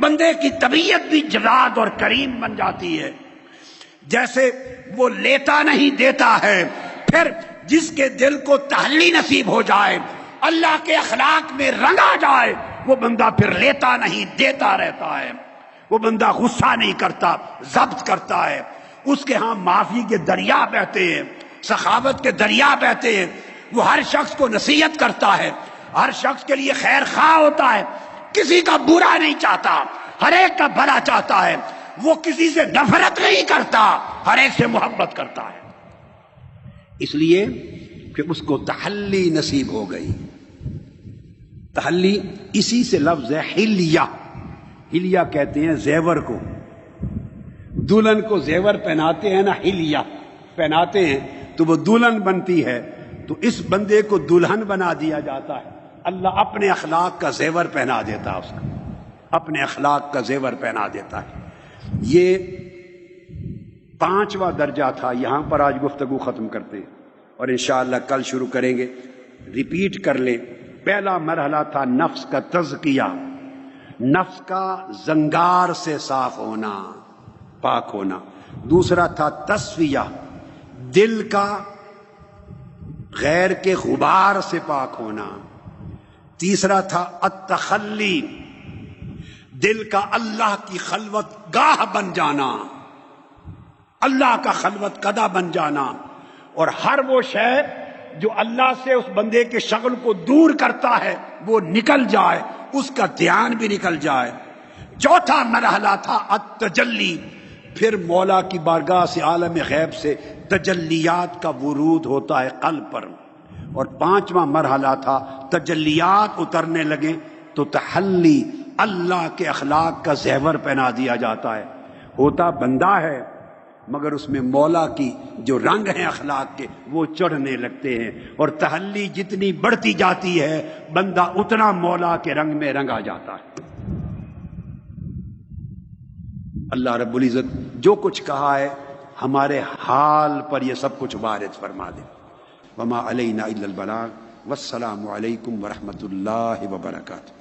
بندے کی طبیعت بھی جواد اور کریم بن جاتی ہے، جیسے وہ لیتا نہیں دیتا ہے۔ پھر جس کے دل کو تحلی نصیب ہو جائے، اللہ کے اخلاق میں رنگا جائے، وہ بندہ پھر لیتا نہیں دیتا رہتا ہے، وہ بندہ غصہ نہیں کرتا، ضبط کرتا ہے۔ اس کے ہاں معافی کے دریا بہتے ہیں، سخاوت کے دریا بہتے ہیں، وہ ہر شخص کو نصیحت کرتا ہے، ہر شخص کے لیے خیر خواہ ہوتا ہے، کسی کا برا نہیں چاہتا، ہر ایک کا بھلا چاہتا ہے، وہ کسی سے نفرت نہیں کرتا، ہر ایک سے محبت کرتا ہے۔ اس لیے کہ اس کو تحلی نصیب ہو گئی۔ تحلی اسی سے لفظ ہے حلیہ، حلیہ کہتے ہیں زیور کو، دلہن کو زیور پہناتے ہیں نا، حلیہ پہناتے ہیں تو وہ دلہن بنتی ہے، تو اس بندے کو دلہن بنا دیا جاتا ہے، اللہ اپنے اخلاق کا زیور پہنا دیتا ہے، اس کو اپنے اخلاق کا زیور پہنا دیتا ہے۔ یہ 5واں درجہ تھا، یہاں پر آج گفتگو ختم کرتے ہیں اور انشاءاللہ کل شروع کریں گے۔ ریپیٹ کر لیں، پہلا مرحلہ تھا نفس کا تزکیہ، نفس کا زنگار سے صاف ہونا، پاک ہونا۔ دوسرا تھا تصفیہ، دل کا غیر کے غبار سے پاک ہونا۔ تیسرا تھا التخلی، دل کا اللہ کی خلوت گاہ بن جانا، اللہ کا خلوت قدہ بن جانا، اور ہر وہ شے جو اللہ سے اس بندے کے شغل کو دور کرتا ہے وہ نکل جائے، اس کا دھیان بھی نکل جائے۔ چوتھا مرحلہ تھا التجلی، پھر مولا کی بارگاہ سے عالم غیب سے تجلیات کا ورود ہوتا ہے قلب پر۔ اور 5واں مرحلہ تھا تجلیات اترنے لگے تو تحلی، اللہ کے اخلاق کا زیور پہنا دیا جاتا ہے، ہوتا بندہ ہے مگر اس میں مولا کی جو رنگ ہیں اخلاق کے وہ چڑھنے لگتے ہیں، اور تحلی جتنی بڑھتی جاتی ہے بندہ اتنا مولا کے رنگ میں رنگا جاتا ہے۔ اللہ رب العزت جو کچھ کہا ہے ہمارے حال پر یہ سب کچھ وارد فرما دے۔ وما علینا الا البلاغ، والسلام علیکم ورحمۃ اللہ وبرکاتہ۔